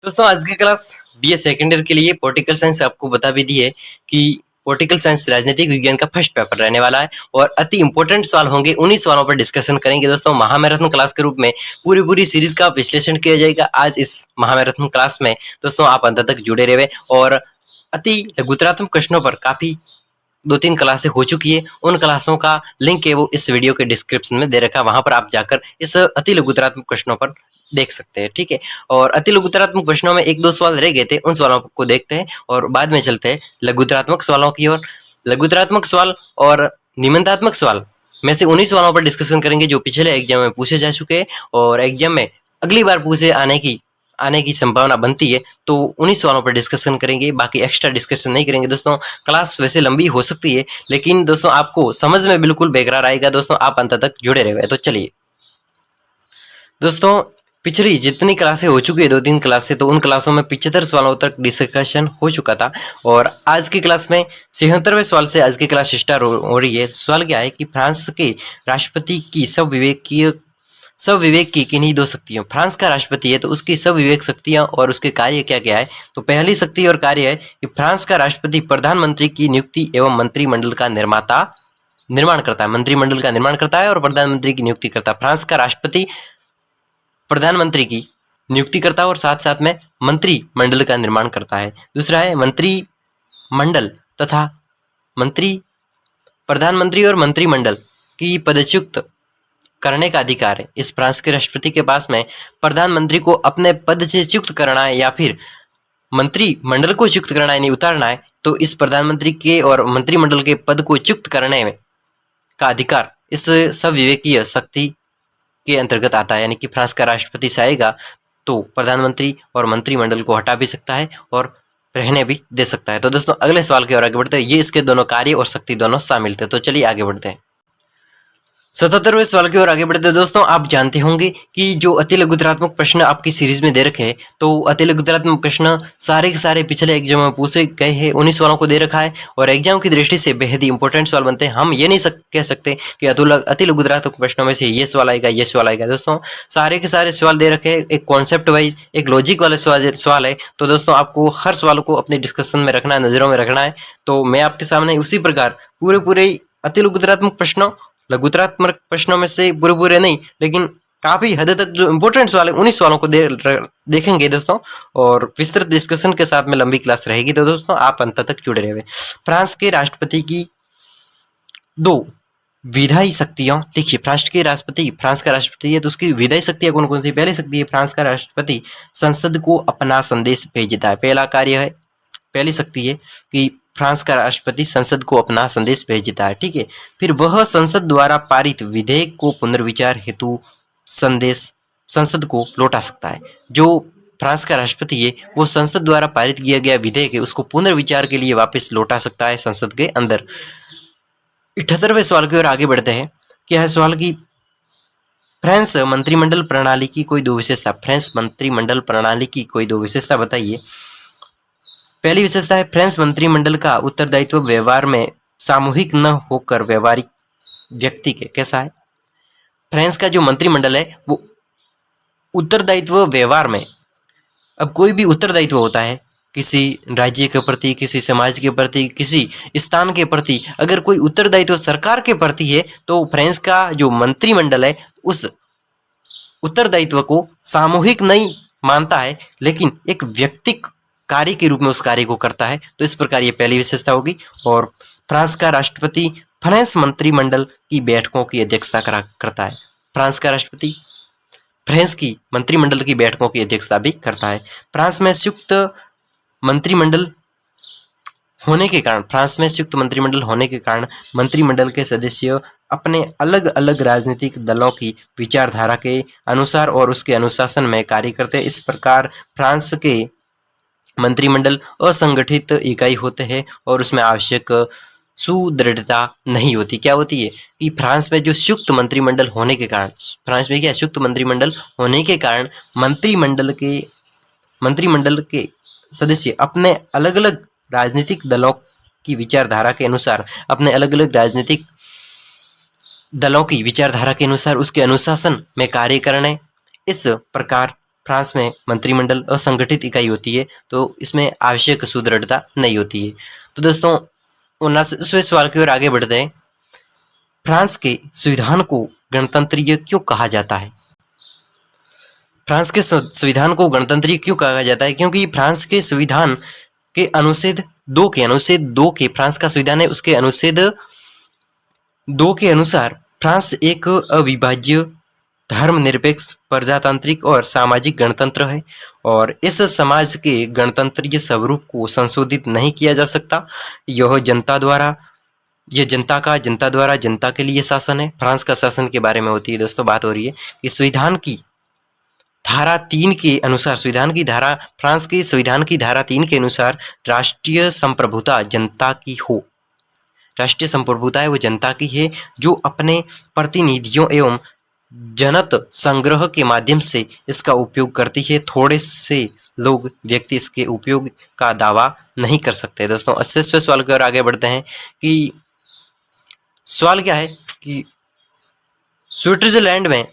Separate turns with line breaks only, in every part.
दोस्तों आज की क्लास बीए सेकेंड ईयर के लिए पॉलिटिकल साइंस आपको बता भी दी है कि पॉलिटिकल साइंस राजनीतिक विज्ञान का फर्स्ट पेपर रहने वाला है और अति इंपॉर्टेंट सवाल होंगे। उन्हीं सवालों पर डिस्कशन करेंगे दोस्तों। महामैराथन क्लास के रूप में पूरी सीरीज का विश्लेषण किया जाएगा आज इस महामैराथन क्लास में। दोस्तों आप अंत तक जुड़े रहे और अति लघुतरात्मक प्रश्नों पर काफी 2-3 क्लासें हो चुकी है। उन क्लासों का लिंक है वो इस वीडियो के डिस्क्रिप्शन में दे रखा है, वहां पर आप जाकर इस अति लघुतरात्मक प्रश्नों पर देख सकते हैं। ठीक है, और अति लघुतरात्मक प्रश्नों में 1-2 सवाल रह गए थे, उन सवालों को देखते हैं और बाद में चलते हैं लघुतरात्मक सवालों की ओर। लघुतरात्मक सवाल और निबंधात्मक सवाल में से उन्हीं सवालों पर डिस्कशन करेंगे जो पिछले एग्जाम में पूछे जा चुके हैं और एग्जाम में अगली बार पूछे आने की संभावना बनती है, तो उन्हीं सवालों पर डिस्कशन करेंगे। बाकी एक्स्ट्रा डिस्कशन नहीं करेंगे दोस्तों। क्लास वैसे लंबी हो सकती है लेकिन दोस्तों आपको समझ में बिल्कुल बेकरार आएगा। दोस्तों आप अंत तक जुड़े रहे। तो चलिए दोस्तों, पिछली जितनी क्लासें हो चुकी है 2-3 क्लासें, तो उन क्लासों में 75 सवालों तक डिस्कशन हो चुका था और आज की क्लास में 76वें सवाल से आज की क्लास स्टार्ट हो रही है। सवाल क्या है कि फ्रांस के राष्ट्रपति की सब विवेक की किन्हीं 2 शक्तियों। फ्रांस का राष्ट्रपति है तो उसकी सब विवेक शक्तियां और उसके कार्य क्या क्या है। तो पहली शक्ति और कार्य है कि फ्रांस का राष्ट्रपति प्रधानमंत्री की नियुक्ति एवं मंत्रिमंडल का निर्माण करता है। मंत्रिमंडल का निर्माण करता है और प्रधानमंत्री की नियुक्ति करता है। फ्रांस का राष्ट्रपति प्रधानमंत्री की नियुक्ति करता है और साथ साथ में मंत्रिमंडल का निर्माण करता है। दूसरा है मंत्रिमंडल तथा प्रधानमंत्री और मंत्रिमंडल की पदच्युत करने का अधिकार है। इस फ्रांस के राष्ट्रपति के पास में प्रधानमंत्री को अपने पद से च्युत करना है या फिर मंत्रिमंडल को च्युत करना है, नहीं उतारना है, तो इस प्रधानमंत्री के और मंत्रिमंडल के पद को च्युत करने में का अधिकार इस संविवेकीय शक्ति के अंतर्गत आता है। यानी कि फ्रांस का राष्ट्रपति चाहेगा तो प्रधानमंत्री और मंत्रिमंडल को हटा भी सकता है और रहने भी दे सकता है। तो दोस्तों अगले सवाल की ओर आगे बढ़ते हैं। ये इसके दोनों कार्य और शक्ति दोनों शामिल थे। तो चलिए आगे बढ़ते हैं। 77वें सवाल की ओर आगे बढ़ते हैं। दोस्तों आप जानते होंगे कि जो अति लघुतरात्मक प्रश्न आपकी सीरीज में दे रखे हैं, तो अति लघुतरात्मक प्रश्न सारे के सारे पिछले एग्जाम में पूछे गए हैं, उन्हीं सवालों को दे रखा है और एग्जाम की दृष्टि से बेहद ही इंपॉर्टेंट सवाल बनते हैं। हम ये नहीं कह सकते कि अति लघुतरात्मक प्रश्नों में से ये सवाल आएगा। दोस्तों सारे के सारे सवाल दे रखे हैं, एक कॉन्सेप्ट वाइज एक लॉजिक वाले सवाल है। तो दोस्तों आपको हर सवाल को अपने डिस्कशन में रखना है, नजरों में रखना है। तो मैं आपके सामने उसी प्रकार पूरे अति लघुतरात्मक प्रश्नों में से पूरे नहीं लेकिन काफी हद तक जो इंपॉर्टेंट सवाल है उन्हीं सवालों को देखेंगे दोस्तों और विस्तृत डिस्कशन के साथ में लंबी क्लास रहेगी। तो दोस्तों आप अंत तक जुड़े रहे। फ्रांस के राष्ट्रपति की 2 विधायी शक्तियां लिखिए। फ्रांस का राष्ट्रपति है तो उसकी विधायी शक्तियां कौन कौन सी। पहली शक्ति है फ्रांस का राष्ट्रपति संसद को अपना संदेश भेजता है। पहली शक्ति है कि फ्रांस का राष्ट्रपति संसद को अपना संदेश भेजता है। ठीक है, फिर वह संसद द्वारा पारित विधेयक को पुनर्विचार हेतु संसद को लौटा सकता है। जो फ्रांस का राष्ट्रपति है वो संसद द्वारा पारित किया गया विधेयक है उसको पुनर्विचार के लिए वापस लौटा सकता है संसद के अंदर। 78वें सवाल की ओर आगे बढ़ते हैं। क्या है सवाल की फ्रेंच मंत्रिमंडल प्रणाली की कोई 2 विशेषता। फ्रेंच मंत्रिमंडल प्रणाली की कोई 2 विशेषता बताइए। पहली विशेषता है फ्रेंच मंत्रिमंडल का उत्तरदायित्व व्यवहार में सामूहिक न होकर व्यवहारिक व्यक्ति के। कैसा है फ्रेंच का जो मंत्रिमंडल है वो उत्तरदायित्व व्यवहार में, अब कोई भी उत्तरदायित्व होता है किसी राज्य के प्रति, किसी समाज के प्रति, किसी स्थान के प्रति, अगर कोई उत्तरदायित्व सरकार के प्रति है तो फ्रेंच का जो मंत्रिमंडल है उस उत्तरदायित्व को सामूहिक नहीं मानता है लेकिन एक व्यक्तिक कार्य के रूप में उस कार्य को करता है। तो इस प्रकार ये पहली विशेषता होगी। और फ्रांस का राष्ट्रपति फ्रेंच मंत्रिमंडल की बैठकों की अध्यक्षता करता है। फ्रांस का राष्ट्रपति फ्रेंच की मंत्रिमंडल की बैठकों की अध्यक्षता भी करता है। फ्रांस में संयुक्त मंत्रिमंडल होने के कारण मंत्रिमंडल के सदस्य अपने अलग अलग राजनीतिक दलों की विचारधारा के अनुसार और उसके अनुशासन में कार्य करते हैं। इस प्रकार फ्रांस के मंत्रिमंडल असंगठित इकाई होते हैं और उसमें आवश्यक सुदृढ़ता नहीं होती। क्या होती है कि फ्रांस में जो संयुक्त मंत्रिमंडल होने के कारण मंत्रिमंडल के सदस्य अपने अलग अलग राजनीतिक दलों की विचारधारा के अनुसार उसके अनुशासन में कार्य करने, इस प्रकार फ्रांस में मंत्रिमंडल असंगठित इकाई होती है, तो इसमें आवश्यक सुदृढ़ता नहीं होती है। तो दोस्तों 79वें सवाल की ओर आगे बढ़ते हैं। फ्रांस के संविधान को गणतंत्रीय क्यों कहा जाता है? फ्रांस के संविधान को गणतंत्रीय क्यों कहा जाता है? क्योंकि फ्रांस के संविधान के अनुच्छेद 2 के फ्रांस का संविधान है, उसके अनुच्छेद 2 के अनुसार फ्रांस एक अविभाज्य धर्मनिरपेक्ष प्रजातांत्रिक और सामाजिक गणतंत्र है और इस समाज के गणतंत्रीय स्वरूप को संशोधित नहीं किया जा सकता। यह जनता द्वारा जनता के लिए शासन है। फ्रांस का शासन के बारे में होती है दोस्तों बात हो रही है कि संविधान की धारा 3 के अनुसार फ्रांस के संविधान की धारा 3 के अनुसार राष्ट्रीय संप्रभुता जनता की हो। राष्ट्रीय संप्रभुता है वो जनता की है, जो अपने प्रतिनिधियों एवं जनत संग्रह के माध्यम से इसका उपयोग करती है। थोड़े से लोग व्यक्ति इसके उपयोग का दावा नहीं कर सकते। दोस्तों 80वें सवाल की ओर आगे बढ़ते हैं कि सवाल क्या है कि स्विट्जरलैंड में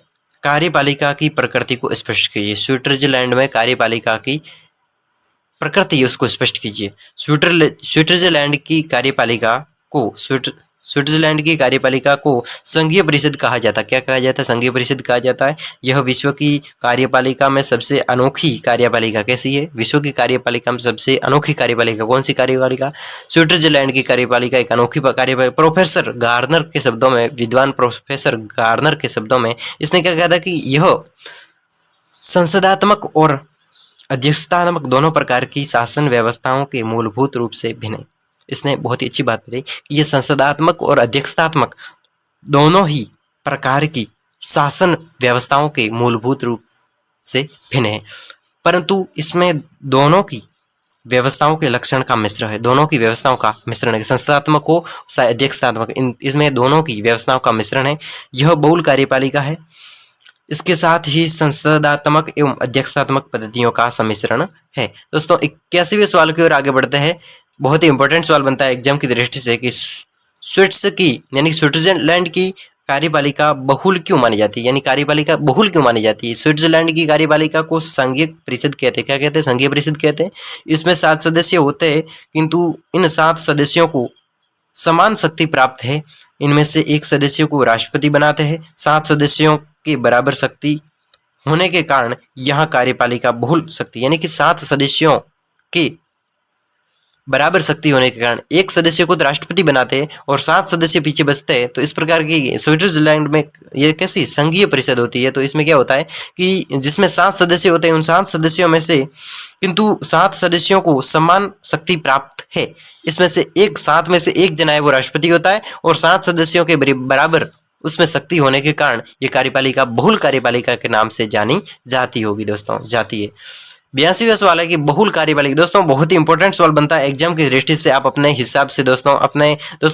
कार्यपालिका की प्रकृति को स्पष्ट कीजिए। स्विट्जरलैंड में कार्यपालिका की प्रकृति उसको स्पष्ट कीजिए। स्विट्जरलैंड की कार्यपालिका को संघीय परिषद कहा जाता है। क्या कहा जाता है? संघीय परिषद कहा जाता है। यह विश्व की कार्यपालिका में सबसे अनोखी कार्यपालिका कैसी है? विश्व की कार्यपालिका में सबसे अनोखी कार्यपालिका कौन सी कार्यपालिका? स्विट्जरलैंड की कार्यपालिका एक अनोखी कार्यपालिका। प्रोफेसर गार्नर के शब्दों में, विद्वान प्रोफेसर गार्नर के शब्दों में इसने क्या कहा था कि यह संसदात्मक और अध्यक्षतात्मक दोनों प्रकार की शासन व्यवस्थाओं के मूलभूत रूप से भिन्न है। इसने बहुत ही अच्छी बात बताई कि यह संसदात्मक और अध्यक्षतात्मक दोनों ही प्रकार की शासन व्यवस्थाओं के मूलभूत रूप से भिन्न है, परंतु इसमें दोनों की व्यवस्थाओं के लक्षण का मिश्रण है। दोनों की व्यवस्थाओं का मिश्रण है, संसदात्मक हो अध्यक्षतात्मक, इसमें दोनों की व्यवस्थाओं का मिश्रण है। यह बहुल कार्यपालिका है। इसके साथ ही संसदात्मक एवं अध्यक्षतात्मक पद्धतियों का सम्मिश्रण है। दोस्तों 81वें सवाल की ओर आगे बढ़ते हैं। बहुत ही इंपॉर्टेंट सवाल बनता है एग्जाम की दृष्टि से कि स्विट्जरलैंड की कार्यपालिका बहुल क्यों मानी जाती है? यानी कार्यपालिका बहुल क्यों मानी जाती है? स्विट्जरलैंड की कार्यपालिका को संघीय परिषद कहते हैं। क्या कहते हैं? संघीय परिषद कहते हैं। इसमें 7 सदस्य होते हैं, किंतु इन 7 सदस्यों को समान शक्ति प्राप्त है। इनमें से एक सदस्य को राष्ट्रपति बनाते हैं। 7 सदस्यों के बराबर शक्ति होने के कारण यह कार्यपालिका बहुल शक्ति, यानी कि 7 सदस्यों के बराबर शक्ति होने के कारण एक सदस्य को तो राष्ट्रपति बनाते हैं और 7 सदस्य पीछे बचते हैं। तो इस प्रकार की स्विट्जरलैंड में ये कैसी संघीय परिषद होती है। तो इसमें क्या होता है कि जिसमें 7 सदस्य होते हैं, उन 7 सदस्यों में से किंतु 7 सदस्यों को समान शक्ति प्राप्त है। इसमें से 7 में से एक जना है वो राष्ट्रपति होता है और 7 सदस्यों के बराबर उसमें शक्ति होने के कारण ये कार्यपालिका बहुल कार्यपालिका के नाम से जानी जाती होगी। दोस्तों जाती है। 82वां सवाल है कि बहुल कार्यपालिका। दोस्तों बहुत ही इंपॉर्टेंट सवाल बनता है एग्जाम की दृष्टि से। आप अपने हिसाब से दोस्तों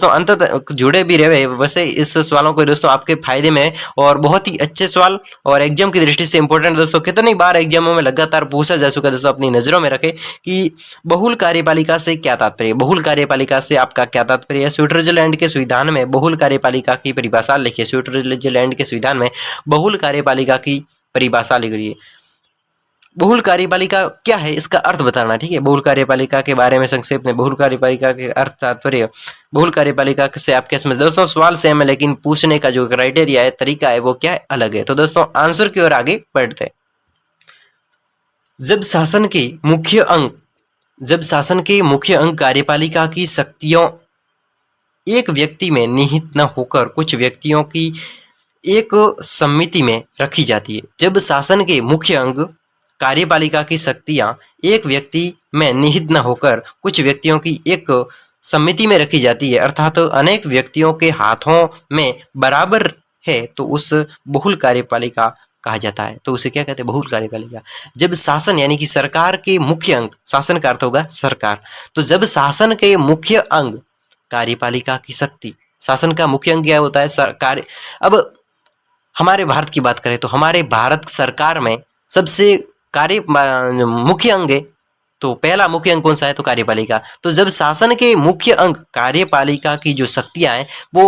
अंत तक जुड़े भी रहे। वैसे इस सवालों को दोस्तों आपके फायदे में और बहुत ही अच्छे सवाल और एग्जाम की दृष्टि से इंपॉर्टेंट। दोस्तों कितनी बार एग्जामों में लगातार पूछा जा चुका है। दोस्तों अपनी नजरों में रखें कि बहुल कार्यपालिका से क्या तात्पर्य? बहुल कार्यपालिका से आपका क्या तात्पर्य है? स्विट्जरलैंड के संविधान में बहुल कार्यपालिका की परिभाषा लिखिए। स्विट्जरलैंड के संविधान में बहुल कार्यपालिका की परिभाषा लिखिए। बहुल कार्यपालिका क्या है इसका अर्थ बताना। ठीक है, बहुल कार्यपालिका के बारे में संक्षेप में बहुल कार्यपालिका के अर्थ तात्पर्य, बहुल कार्यपालिका से आप क्या समझते? दोस्तों सवाल सेम है लेकिन पूछने का जो क्राइटेरिया है, तरीका है, वो क्या है? अलग है। तो दोस्तों आंसर की ओर आगे बढ़ते हैं। जब शासन के मुख्य अंग कार्यपालिका की शक्तियों एक व्यक्ति में निहित न होकर कुछ व्यक्तियों की एक समिति में रखी जाती है। जब शासन के मुख्य अंग कार्यपालिका की शक्तियां एक व्यक्ति में निहित न होकर कुछ व्यक्तियों की एक समिति में रखी जाती है, अर्थात अनेक व्यक्तियों के हाथों में बराबर है, तो उस बहुल कार्यपालिका कहा जाता है। तो उसे क्या कहते हैं? बहुल कार्यपालिका। जब शासन यानी कि सरकार के मुख्य अंग, शासन का अर्थ होगा सरकार, तो जब शासन के मुख्य अंग कार्यपालिका की शक्ति, शासन का मुख्य अंग क्या होता है? सरकार। अब हमारे भारत की बात करें तो हमारे भारत सरकार में सबसे मुख्य अंग है, तो पहला मुख्य अंग कौन सा है? तो कार्यपालिका। तो जब शासन के मुख्य अंग कार्यपालिका की जो शक्तियां हैं वो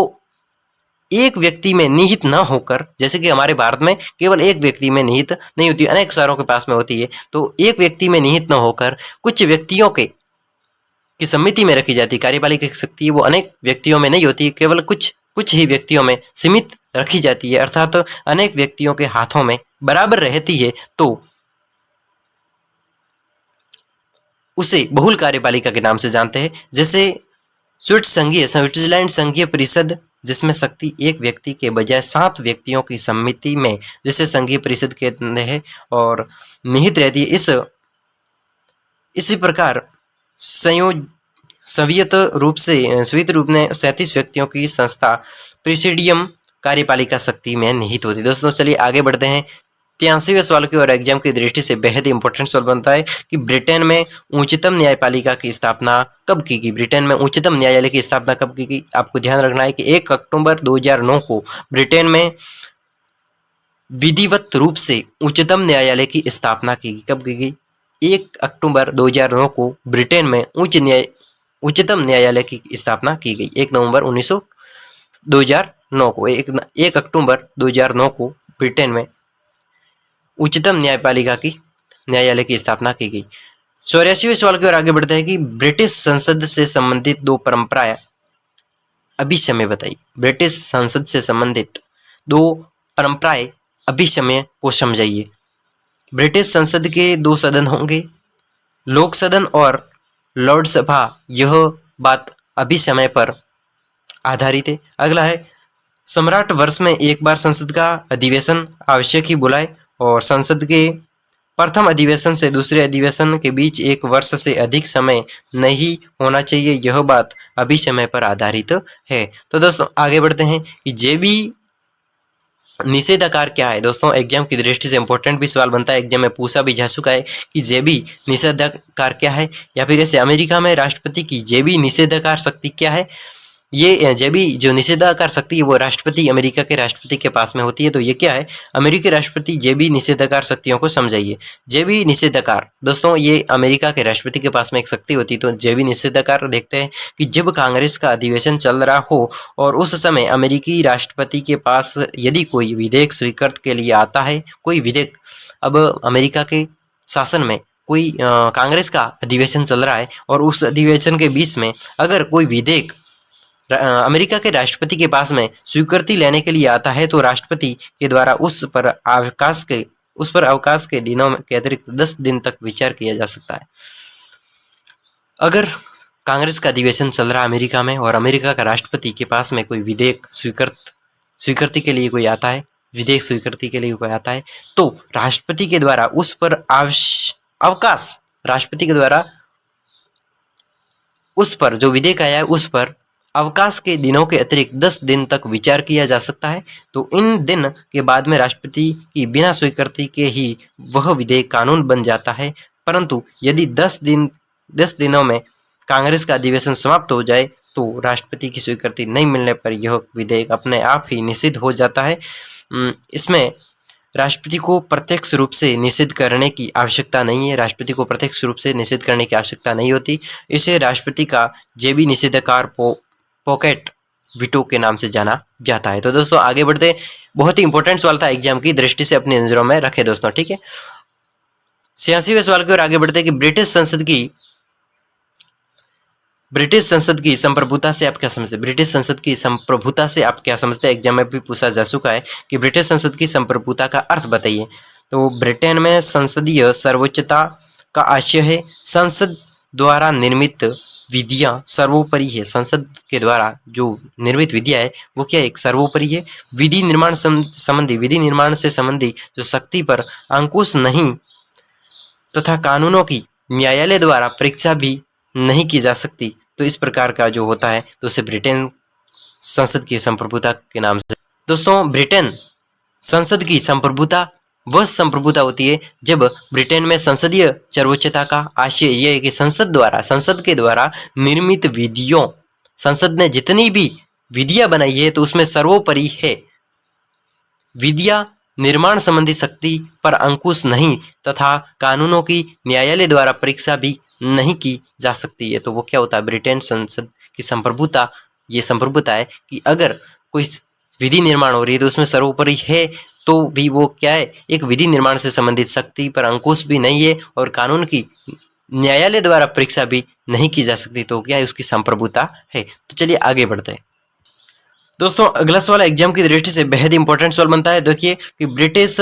एक व्यक्ति में निहित न होकर, जैसे कि हमारे भारत में केवल एक व्यक्ति में निहित नहीं होती, अनेक शहरों के पास में होती है, तो एक व्यक्ति में निहित न होकर कुछ व्यक्तियों के की समिति में रखी जाती है। कार्यपालिका की शक्ति वो अनेक व्यक्तियों में नहीं होती, केवल कुछ कुछ ही व्यक्तियों में सीमित रखी जाती है, अर्थात अनेक व्यक्तियों के हाथों में बराबर रहती है, तो उसे बहुल कार्यपालिका के नाम से जानते हैं। जैसे स्विट्जरलैंड संघीय परिषद, जिसमें शक्ति एक व्यक्ति के बजाय 7 व्यक्तियों की समिति में, जिसे संघीय परिषद कहते हैं, और निहित रहती है। इसी प्रकार संयुक्त रूप में 37 व्यक्तियों की संस्था प्रेसिडियम कार्यपालिका शक्ति में निहित होती है। दोस्तों चलिए आगे बढ़ते हैं 83वें सवाल की और एग्जाम की दृष्टि से बेहद इंपॉर्टेंट सवाल बनता है कि ब्रिटेन में उच्चतम न्यायपालिका की स्थापना कब की गई। ब्रिटेन में उच्चतम न्यायालय की स्थापना कब की गई, आपको ध्यान रखना है कि 1 अक्टूबर 2009 को ब्रिटेन में विधिवत रूप से उच्चतम न्यायालय की स्थापना की गई। कब की गई? 1 अक्टूबर 2009 को ब्रिटेन में उच्चतम न्यायालय की स्थापना की गई। 1 नवंबर 2009 को 1 अक्टूबर 2009 को ब्रिटेन में उच्चतम न्यायालय की स्थापना की गई। 84वें सवाल की ओर आगे बढ़ते हैं कि ब्रिटिश संसद से संबंधित 2 परंपराएं अभिसमय बताइए। ब्रिटिश संसद से संबंधित 2 परंपराएं अभिसमय को समझाइए। ब्रिटिश संसद के 2 सदन होंगे, लोक सदन और लॉर्ड सभा। यह बात अभिसमय पर आधारित है। अगला है सम्राट वर्ष में एक बार संसद का अधिवेशन आवश्यक ही बुलाए और संसद के प्रथम अधिवेशन से दूसरे अधिवेशन के बीच 1 वर्ष से अधिक समय नहीं होना चाहिए। यह बात अभिसमय पर आधारित है। तो दोस्तों आगे बढ़ते हैं कि जेबी निषेधाकार क्या है। दोस्तों एग्जाम की दृष्टि से इंपॉर्टेंट भी सवाल बनता है, एग्जाम में पूछा भी जा चुका है कि जेबी निषेधाकार क्या है, या फिर ऐसे अमेरिका में राष्ट्रपति की जेबी निषेधाकार शक्ति क्या है। ये जेबी जो निषेधाकार शक्ति है वो राष्ट्रपति, अमेरिका के राष्ट्रपति के पास में होती है। तो ये क्या है, अमेरिकी राष्ट्रपति जेबी निषेधाकार शक्तियों को समझाइए। जेबी निषेधाकार दोस्तों ये अमेरिका के राष्ट्रपति के पास में एक शक्ति होती है। तो जेबी निषेधाकार देखते हैं कि जब कांग्रेस का अधिवेशन चल रहा हो और उस समय अमेरिकी राष्ट्रपति के पास यदि कोई विधेयक स्वीकृत के लिए आता है, कोई विधेयक, अब अमेरिका के शासन में कोई कांग्रेस का अधिवेशन चल रहा है और उस अधिवेशन के बीच में अगर कोई विधेयक अमेरिका के राष्ट्रपति के पास में स्वीकृति लेने के लिए आता है, तो राष्ट्रपति के द्वारा उस पर अवकाश के दिनों के अतिरिक्त 10 दिन तक विचार किया जा सकता है। अगर कांग्रेस का अधिवेशन चल रहा है अमेरिका में और अमेरिका का राष्ट्रपति के पास में कोई विधेयक स्वीकृति के लिए कोई आता है, विधेयक स्वीकृति के लिए कोई आता है, तो राष्ट्रपति के द्वारा उस पर राष्ट्रपति के द्वारा उस पर जो विधेयक आया है उस पर अवकाश के दिनों के अतिरिक्त 10 दिन तक विचार किया जा सकता है। तो इन दिन के बाद में राष्ट्रपति की बिना स्वीकृति के ही वह विधेयक कानून बन जाता है। परंतु यदि 10 दिनों में कांग्रेस का अधिवेशन समाप्त हो जाए तो राष्ट्रपति की स्वीकृति नहीं मिलने पर यह विधेयक अपने आप ही निषिद्ध हो जाता है। इसमें राष्ट्रपति को प्रत्यक्ष रूप से निषिद्ध करने की आवश्यकता नहीं है। राष्ट्रपति को प्रत्यक्ष रूप से निषिद्ध करने की आवश्यकता नहीं होती। इसे राष्ट्रपति का जेबी निषेधाकार पॉकेट वीटो के नाम से जाना जाता है। तो दोस्तों आगे बढ़ते, बहुत ही इंपॉर्टेंट सवाल था, एग्जाम की दृष्टि से अपनी नजरों में रखे दोस्तों, ठीक है। 86वें सवाल की ओर आगे बढ़ते कि ब्रिटिश संसद की संप्रभुता से आप क्या समझते हैं। ब्रिटिश संसद की संप्रभुता से आप क्या समझते हैं, एग्जाम में भी पूछा जा चुका है कि ब्रिटिश संसद की संप्रभुता का अर्थ बताइए। तो ब्रिटेन में संसदीय सर्वोच्चता का आशय है संसद द्वारा निर्मित विधियां सर्वोपरि है। संसद के द्वारा जो निर्मित विधियां है वो क्या एक सर्वोपरि है। विधि निर्माण से संबंधी जो शक्ति पर अंकुश नहीं तथा कानूनों की न्यायालय द्वारा परीक्षा भी नहीं की जा सकती। तो इस प्रकार का जो होता है तो उसे ब्रिटेन संसद की संप्रभुता के नाम से। दोस्तों ब्रिटेन संसद की संप्रभुता वह संप्रभुता होती है जब ब्रिटेन में संसदीय सर्वोच्चता का आशय यह है कि संसद के द्वारा निर्मित विधियों, संसद ने जितनी भी विधियां बनाई है तो उसमें सर्वोपरि है। विधियां निर्माण संबंधी शक्ति पर अंकुश नहीं तथा कानूनों की न्यायालय द्वारा परीक्षा भी नहीं की जा सकती है। तो वो क्या होता है, ब्रिटेन संसद की संप्रभुता, ये संप्रभुता है कि अगर कोई विधि निर्माण हो रही है तो उसमें सर्वोपरि है तो भी वो क्या है, एक विधि निर्माण से संबंधित शक्ति पर अंकुश भी नहीं है और कानून की न्यायालय द्वारा परीक्षा भी नहीं की जा सकती, तो क्या है, उसकी संप्रभुता है। तो चलिए आगे बढ़ते हैं दोस्तों। अगला सवाल एग्जाम की दृष्टि से बेहद इंपॉर्टेंट सवाल बनता है। देखिए कि ब्रिटिश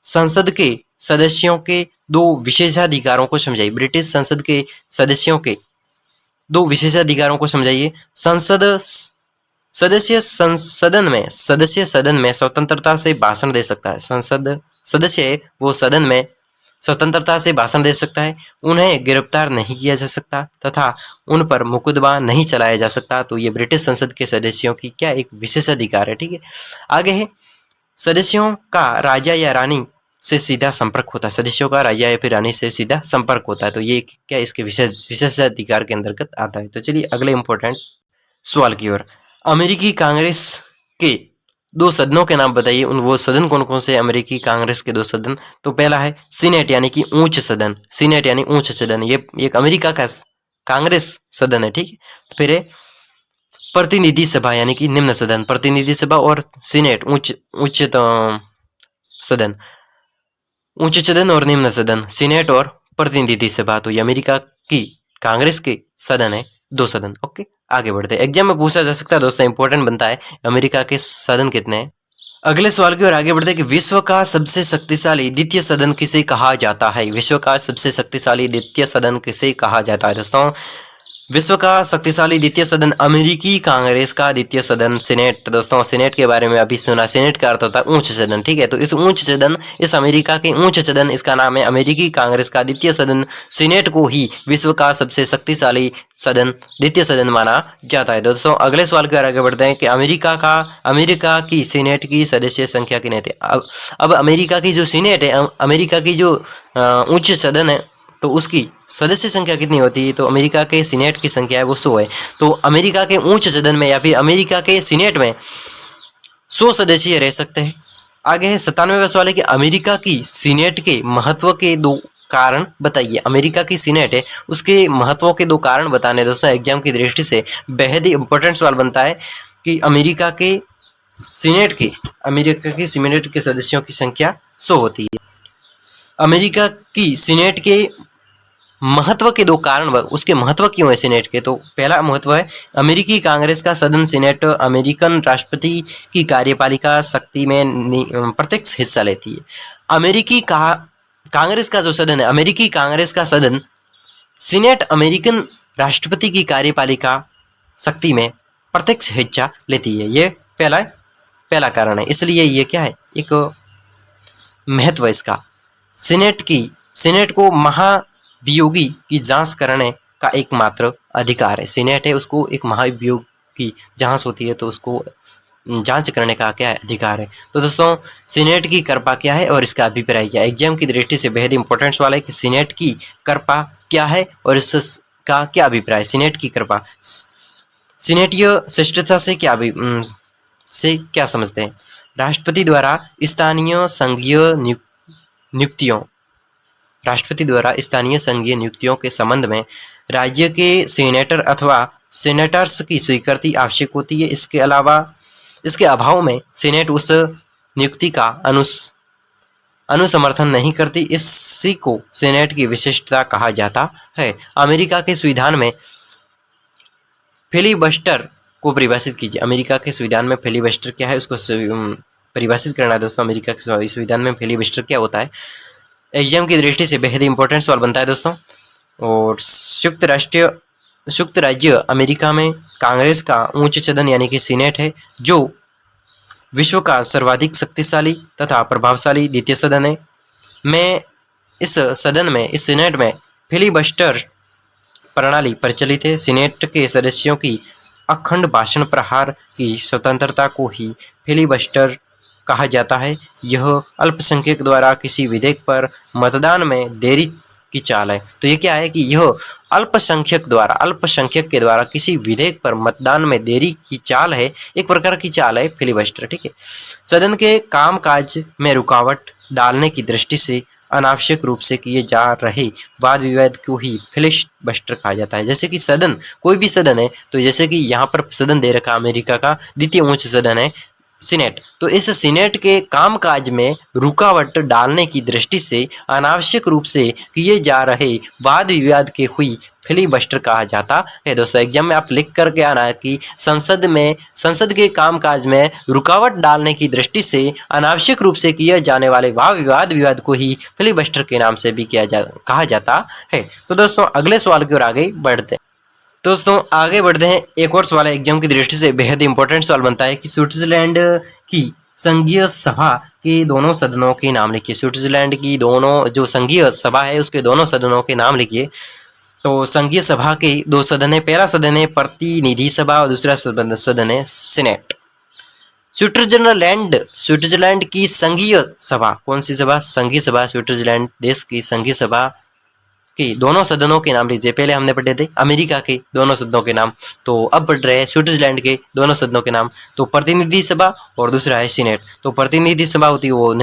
संसद के सदस्यों के दो विशेषाधिकारों को समझाइए। ब्रिटिश संसद के सदस्यों के दो विशेषाधिकारों को समझाइए। सदस्य सदन में स्वतंत्रता से भाषण दे सकता है। संसद सदस्य है वो सदन में स्वतंत्रता से भाषण दे सकता है। उन्हें गिरफ्तार नहीं किया जा सकता तथा उन पर मुकदमा नहीं चलाया जा सकता। तो ये ब्रिटिश संसद के सदस्यों की क्या एक विशेषाधिकार है। ठीक है, आगे है सदस्यों का राजा या रानी से सीधा संपर्क होता है। सदस्यों का राजा या फिर रानी से सीधा संपर्क होता है, तो ये क्या इसके विशेषाधिकार के अंतर्गत आता है। तो चलिए अगले इंपॉर्टेंट सवाल की ओर। अमेरिकी कांग्रेस के दो सदनों के नाम बताइए। उन वो सदन कौन कौन से अमेरिकी कांग्रेस के दो सदन। तो पहला है सीनेट यानी कि उच्च सदन। सीनेट यानी उच्च सदन, ये एक अमेरिका का कांग्रेस सदन है। ठीक है, फिर है प्रतिनिधि सभा यानी कि निम्न सदन। प्रतिनिधि सभा और सीनेट उच्च सदन, उच्च सदन और निम्न सदन, सीनेट और प्रतिनिधि सभा। तो ये अमेरिका की कांग्रेस के सदन है, दो सदन। ओके, आगे बढ़ते हैं। एग्जाम में पूछा जा सकता है दोस्तों, इंपॉर्टेंट बनता है अमेरिका के सदन कितने हैं। अगले सवाल की ओर आगे बढ़ते हैं कि विश्व का सबसे शक्तिशाली द्वितीय सदन किसे कहा जाता है। विश्व का सबसे शक्तिशाली द्वितीय सदन किसे कहा जाता है दोस्तों। विश्व का शक्तिशाली द्वितीय सदन अमेरिकी कांग्रेस का द्वितीय सदन सीनेट। दोस्तों सीनेट के बारे में अभी सुना, सीनेट का अर्थ होता है उच्च सदन। ठीक है, तो इस उच्च सदन, इस अमेरिका के उच्च सदन, इसका नाम है अमेरिकी कांग्रेस का द्वितीय सदन। सीनेट को ही विश्व का सबसे शक्तिशाली सदन, द्वितीय सदन माना जाता है। दोस्तों अगले सवाल की ओर आगे बढ़ते हैं कि अमेरिका की सीनेट की सदस्य संख्या कितने थे। अब अमेरिका की जो सीनेट है, अमेरिका की जो उच्च सदन है, तो उसकी सदस्य संख्या कितनी होती है। तो अमेरिका के सीनेट की संख्या है वो 100 है। तो अमेरिका के उच्च सदन में या फिर अमेरिका के सीनेट में 100 सदस्य रह सकते हैं। आगे है 97वां सवाल है कि अमेरिका की सीनेट के महत्व के दो कारण बताइए। अमेरिका की सीनेट है उसके महत्व के दो कारण बताने दोस्तों एग्जाम की दृष्टि से बेहद ही इंपॉर्टेंट सवाल बनता है कि अमेरिका के सीनेट के सदस्यों की संख्या 100 होती है। अमेरिका की सीनेट के महत्व के दो कारण, उसके महत्व क्यों है सीनेट के। तो पहला महत्व है अमेरिकी कांग्रेस का सदन सीनेट अमेरिकन राष्ट्रपति की कार्यपालिका शक्ति में प्रत्यक्ष हिस्सा लेती है। अमेरिकी कांग्रेस का जो सदन है, अमेरिकी कांग्रेस का सदन सीनेट अमेरिकन राष्ट्रपति की कार्यपालिका शक्ति में प्रत्यक्ष हिस्सा लेती है। ये पहला कारण है, इसलिए ये क्या है, एक महत्व इसका। सीनेट को महाभियोगी की जांच करने का एकमात्र अधिकार है। सीनेट है उसको एक महाभियोग की जांच होती है तो उसको जांच करने का क्या है, अधिकार है। तो दोस्तों सीनेट की कृपा क्या है और इसका अभिप्राय क्या है। एग्जाम की दृष्टि से बेहद इंपॉर्टेंट सवाल है कि सीनेट की कृपा क्या है और इसका क्या अभिप्राय। सीनेट की कृपा, सीनेटीय शिष्टता से क्या समझते हैं। राष्ट्रपति द्वारा स्थानीय संघीय नियुक्तियों के संबंध में राज्य के सीनेटर अथवा सीनेटर्स की स्वीकृति आवश्यक होती है। इसके अभाव में सीनेट उस नियुक्ति का अनुसमर्थन नहीं करती। इसी को सीनेट की विशिष्टता कहा जाता है। अमेरिका के संविधान में फिलिबस्टर को परिभाषित कीजिए। अमेरिका के संविधान में फिलिबस्टर क्या है उसको परिभाषित करना है दोस्तों। अमेरिका के संविधान में फिलिबस्टर क्या होता है, एग्जाम की दृष्टि से बेहद इंपॉर्टेंट सवाल बनता है दोस्तों। और संयुक्त राज्य अमेरिका में कांग्रेस का उच्च सदन यानी कि सीनेट है जो विश्व का सर्वाधिक शक्तिशाली तथा प्रभावशाली द्वितीय सदन है। इस सीनेट में फिलिबस्टर प्रणाली प्रचलित है। सीनेट के सदस्यों की अखंड भाषण प्रहार की स्वतंत्रता को ही फिलिबस्टर कहा जाता है। यह अल्पसंख्यक द्वारा किसी विधेयक पर मतदान में देरी की चाल है। तो ये क्या है कि यह अल्पसंख्यक के द्वारा किसी विधेयक पर मतदान में देरी की चाल है, एक प्रकार की चाल है फिलिबस्टर। ठीक है, सदन के कामकाज में रुकावट डालने की दृष्टि से अनावश्यक रूप से किए जा रहे वाद विवाद को ही फिलिबस्टर कहा जाता है। जैसे कि कोई भी सदन है, तो जैसे कि यहाँ पर सदन दे रखा अमेरिका का द्वितीय उच्च सदन है सीनेट। तो इस सीनेट के कामकाज में रुकावट डालने की दृष्टि से अनावश्यक रूप से किए जा रहे वाद विवाद के हुई फिलीबस्टर कहा जाता है। दोस्तों एग्जाम में आप लिख करके आना कि संसद के कामकाज में रुकावट डालने की दृष्टि से अनावश्यक रूप से किए जाने वाले वाद विवाद को ही फिलीबस्टर के नाम से भी कहा जाता है। तो दोस्तों अगले सवाल की ओर आगे बढ़ते हैं। दोस्तों आगे बढ़ते हैं। एक और सवाल एग्जाम की दृष्टि से बेहद इंपॉर्टेंट सवाल बनता है कि स्विट्जरलैंड की संघीय सभा के दोनों सदनों के नाम लिखिए। स्विट्जरलैंड की दोनों जो संघीय सभा है उसके दोनों सदनों के नाम लिखिए। तो संघीय सभा के दो सदन है, पहला सदन है प्रतिनिधि सभा और दूसरा सदन है सीनेट। स्विट्जरलैंड की संघीय सभा, कौन सी सभा? संघीय सभा। स्विट्जरलैंड देश की संघीय सभा के दोनों सदनों के नाम लीजिए। पहले हमने पढ़े थे अमेरिका के दोनों सदनों के नाम, तो अब पढ़ रहे हैं स्विट्जरलैंड के दोनों सदनों के नाम। तो प्रतिनिधि सभा और दूसरा है सीनेट। तो प्रतिनिधि सभा होती है वो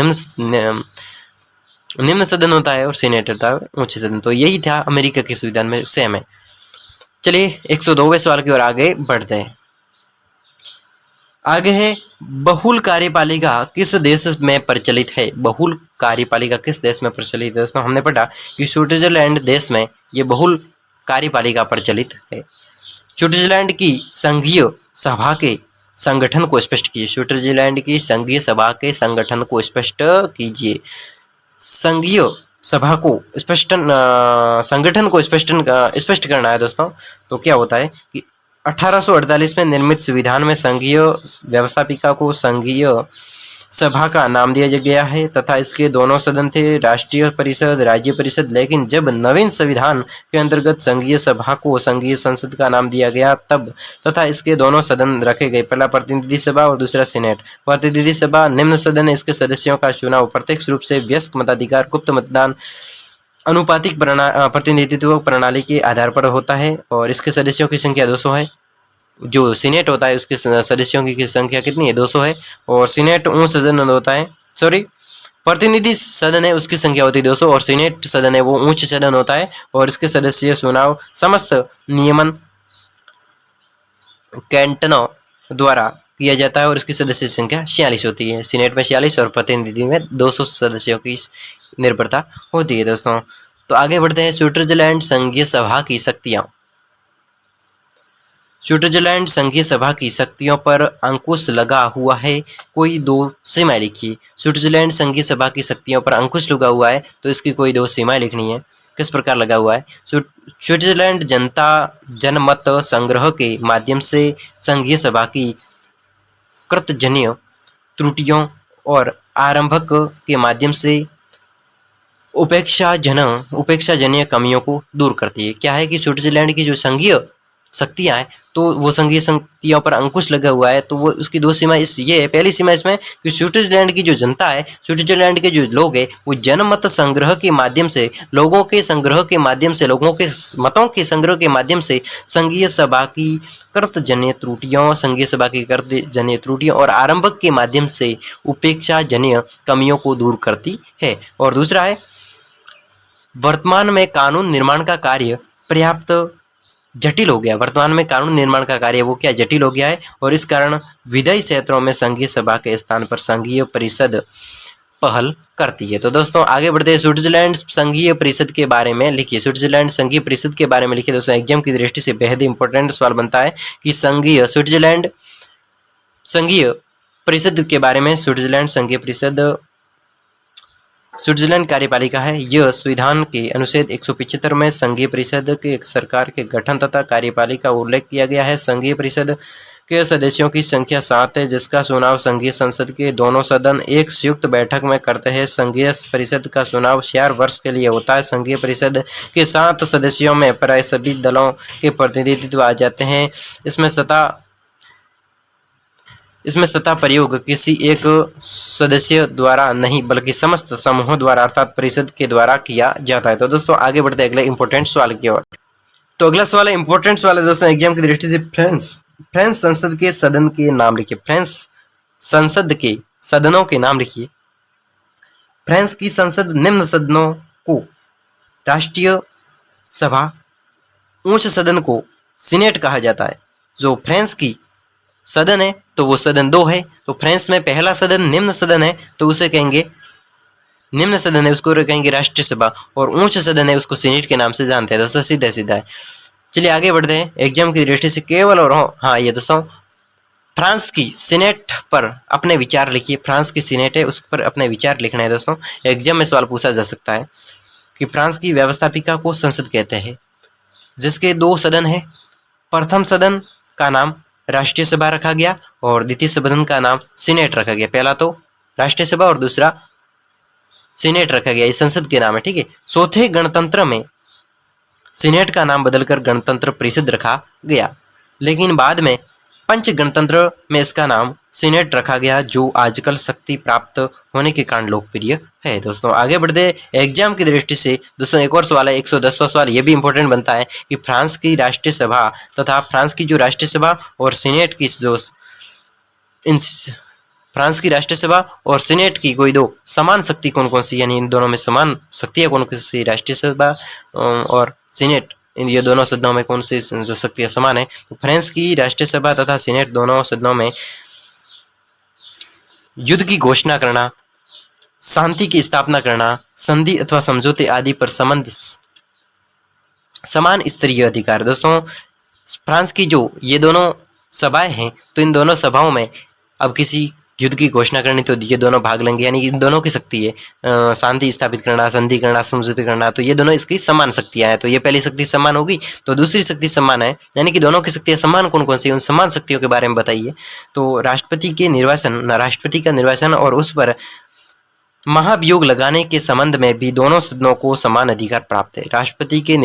निम्न सदन होता है और सीनेट होता है उच्च सदन। तो यही था अमेरिका के संविधान में, सेम है। चलिए 102वें सवाल की ओर आगे बढ़ते हैं। आगे है बहुल कार्यपालिका किस देश में प्रचलित है? बहुल कार्यपालिका किस देश में प्रचलित है? दोस्तों हमने पढ़ा कि स्विट्जरलैंड देश में ये बहुल कार्यपालिका प्रचलित है। स्विट्जरलैंड की संघीय सभा के संगठन को स्पष्ट कीजिए। स्विट्जरलैंड की संघीय सभा के संगठन को स्पष्ट कीजिए। संघीय सभा को संगठन को स्पष्ट करना है दोस्तों। तो क्या होता है कि 1848 में निर्मित संविधान में संघीय व्यवस्थापिका को संघीय सभा का नाम दिया गया है तथा इसके दोनों सदन थे, राष्ट्रीय परिषद, राज्य परिषद। लेकिन जब नवीन संविधान के अंतर्गत संघीय सभा को संघीय संसद का नाम दिया गया तब तथा इसके दोनों सदन रखे गए, पहला प्रतिनिधि सभा और दूसरा सीनेट। प्रतिनिधि सभा निम्न सदन, इसके सदस्यों का चुनाव प्रत्यक्ष रूप से वयस्क मताधिकार, गुप्त मतदान, अनुपातिक प्रतिनिधित्व प्रणाली के आधार पर होता है और इसके सदस्यों की संख्या 200 है। जो सीनेट होता है उसके सदस्यों की संख्या कितनी है? 200 है। और सीनेट उच्च सदन होता है, प्रतिनिधि सदन है उसकी संख्या होती है 200 और सीनेट सदन है वो उच्च सदन होता है और इसके सदस्य चुनाव समस्त नियमन कैंटनों द्वारा किया जाता है और इसकी सदस्य संख्या 46 होती है। सीनेट में 46 और प्रतिनिधि में 200 सदस्यों की निर्भरता होती है दोस्तों। तो आगे बढ़ते हैं। स्विट्जरलैंड संघीय सभा की शक्तियां। स्विट्जरलैंड संघीय सभा की शक्तियों पर अंकुश लगा हुआ है, कोई दो सीमाएं लिखिए। स्विट्जरलैंड संघीय सभा की शक्तियों पर अंकुश लगा हुआ है तो इसकी कोई दो सीमाएं लिखनी है। किस प्रकार लगा हुआ है? स्विट्जरलैंड जनमत संग्रह के माध्यम से संघीय सभा की कृतजन्य त्रुटियों और आरंभक के माध्यम से उपेक्षाजन्य कमियों को दूर करती है। क्या है कि स्विट्जरलैंड की जो संघीय शक्तियां हैं तो वो संघीय शक्तियों पर अंकुश लगा हुआ है। तो वो उसकी दो सीमा ये है। पहली सीमा इसमें कि स्विट्जरलैंड की जो जनता है, स्विट्जरलैंड के जो लोग हैं वो जनमत संग्रह के माध्यम से, लोगों के मतों के संग्रह के माध्यम से संघीय सभा की कृतजन्य त्रुटियों और आरंभक के माध्यम से उपेक्षाजन्य कमियों को दूर करती है। और दूसरा है वर्तमान में कानून निर्माण का कार्य पर्याप्त जटिल हो गया। वर्तमान में कानून निर्माण का कार्य वो क्या जटिल हो गया है और इस कारण विधायी क्षेत्रों में संघीय सभा के स्थान पर संघीय परिषद पहल करती है। तो दोस्तों आगे बढ़ते हैं। स्विट्जरलैंड संघीय परिषद के बारे में लिखिए। स्विट्जरलैंड संघीय परिषद के बारे में लिखिए। दोस्तों एग्जाम की दृष्टि से बेहद इंपॉर्टेंट सवाल बनता है कि स्विट्जरलैंड संघीय परिषद के बारे में। स्विट्जरलैंड संघीय परिषद स्विट्जरलैंड कार्यपालिका है। यह संविधान के अनुच्छेद 175 में संघीय परिषद के सरकार के गठन तथा कार्यपालिका का उल्लेख किया गया है। संघीय परिषद के सदस्यों की संख्या 7 है जिसका चुनाव संघीय संसद के दोनों सदन एक संयुक्त बैठक में करते हैं। संघीय परिषद का चुनाव 4 वर्ष के लिए होता है। संघीय परिषद के 7 सदस्यों में प्राय सभी दलों के प्रतिनिधित्व आ जाते हैं। इसमें सत्ता प्रयोग किसी एक सदस्य द्वारा नहीं बल्कि समस्त समूहों द्वारा अर्थात परिषद के द्वारा किया जाता है। तो दोस्तों आगे बढ़ते हैं अगले इंपॉर्टेंट सवाल की ओर। तो अगला सवाल है इंपॉर्टेंट सवाल है दोस्तों एग्जाम की दृष्टि से। फ्रांस संसद के सदन के नाम लिखिए। फ्रांस संसद के सदनों के नाम लिखिए। फ्रांस की संसद निम्न सदनों को राष्ट्रीय सभा, उच्च सदन को सीनेट कहा जाता है। जो फ्रांस की सदन है तो वो सदन 2 है। तो फ्रांस में पहला सदन निम्न सदन है तो उसे कहेंगे, निम्न सदन है उसको कहेंगे राष्ट्रीय सभा, और उच्च सदन है उसको सीनेट के नाम से जानते हैं दोस्तों, सीधा सीधा है। चलिए आगे बढ़ते हैं। एग्जाम की दृष्टि से केवल और हाँ ये दोस्तों, फ्रांस की सीनेट पर अपने विचार लिखिए। फ्रांस की सीनेट है उस पर अपने विचार लिखना है दोस्तों। एग्जाम में सवाल पूछा जा सकता है कि फ्रांस की व्यवस्थापिका को संसद कहते हैं, जिसके 2 सदन है। प्रथम सदन का नाम राष्ट्रीय सभा रखा गया और द्वितीय सदन का नाम सीनेट रखा गया। पहला तो राष्ट्रीय सभा और दूसरा सीनेट रखा गया, ये संसद के नाम है, ठीक है। चौथे गणतंत्र में सीनेट का नाम बदलकर गणतंत्र परिषद रखा गया, लेकिन बाद में पंच गणतंत्र में इसका नाम सीनेट रखा गया, जो आजकल शक्ति प्राप्त होने के कारण लोकप्रिय है। दोस्तों आगे बढ़ते एग्जाम की दृष्टि से दोस्तों एक और सवाल है, 110वां सवाल, ये भी इंपॉर्टेंट बनता है कि फ्रांस की राष्ट्रीय सभा तथा फ्रांस की जो राष्ट्रीय सभा और सीनेट की जो फ्रांस की राष्ट्रीय सभा और सीनेट की कोई 2 समान शक्ति कौन कौन सी, यानी इन दोनों में समान शक्तियां कौन कौन सी, राष्ट्रीय सभा और सीनेट, इन ये दोनों सदनों में कौन सी जो शक्तियां समान है। तो फ्रांस की राष्ट्रीय सभा तथा सीनेट दोनों सदनों में युद्ध की घोषणा करना, शांति की स्थापना करना, संधि अथवा समझौते आदि पर संबंध समान स्तरीय अधिकार। दोस्तों फ्रांस की जो ये दोनों सभाएं हैं, तो इन दोनों सभाओं में अब किसी युद्ध की घोषणा करनी तो ये दोनों भाग लेंगे, यानी इन दोनों की शक्ति है शांति स्थापित करना, संधि करना, समझौते करना, तो ये दोनों इसकी समान शक्तियां हैं। तो ये पहली शक्ति समान होगी तो दूसरी शक्ति समान है, यानी कि दोनों की शक्तियां समान कौन कौन सी, उन समान शक्तियों के बारे में बताइए। तो राष्ट्रपति का निर्वाचन और उस पर महाभियोग लगाने के संबंध में भी दोनों सदनों को समान अधिकार प्राप्त है। राष्ट्रपति का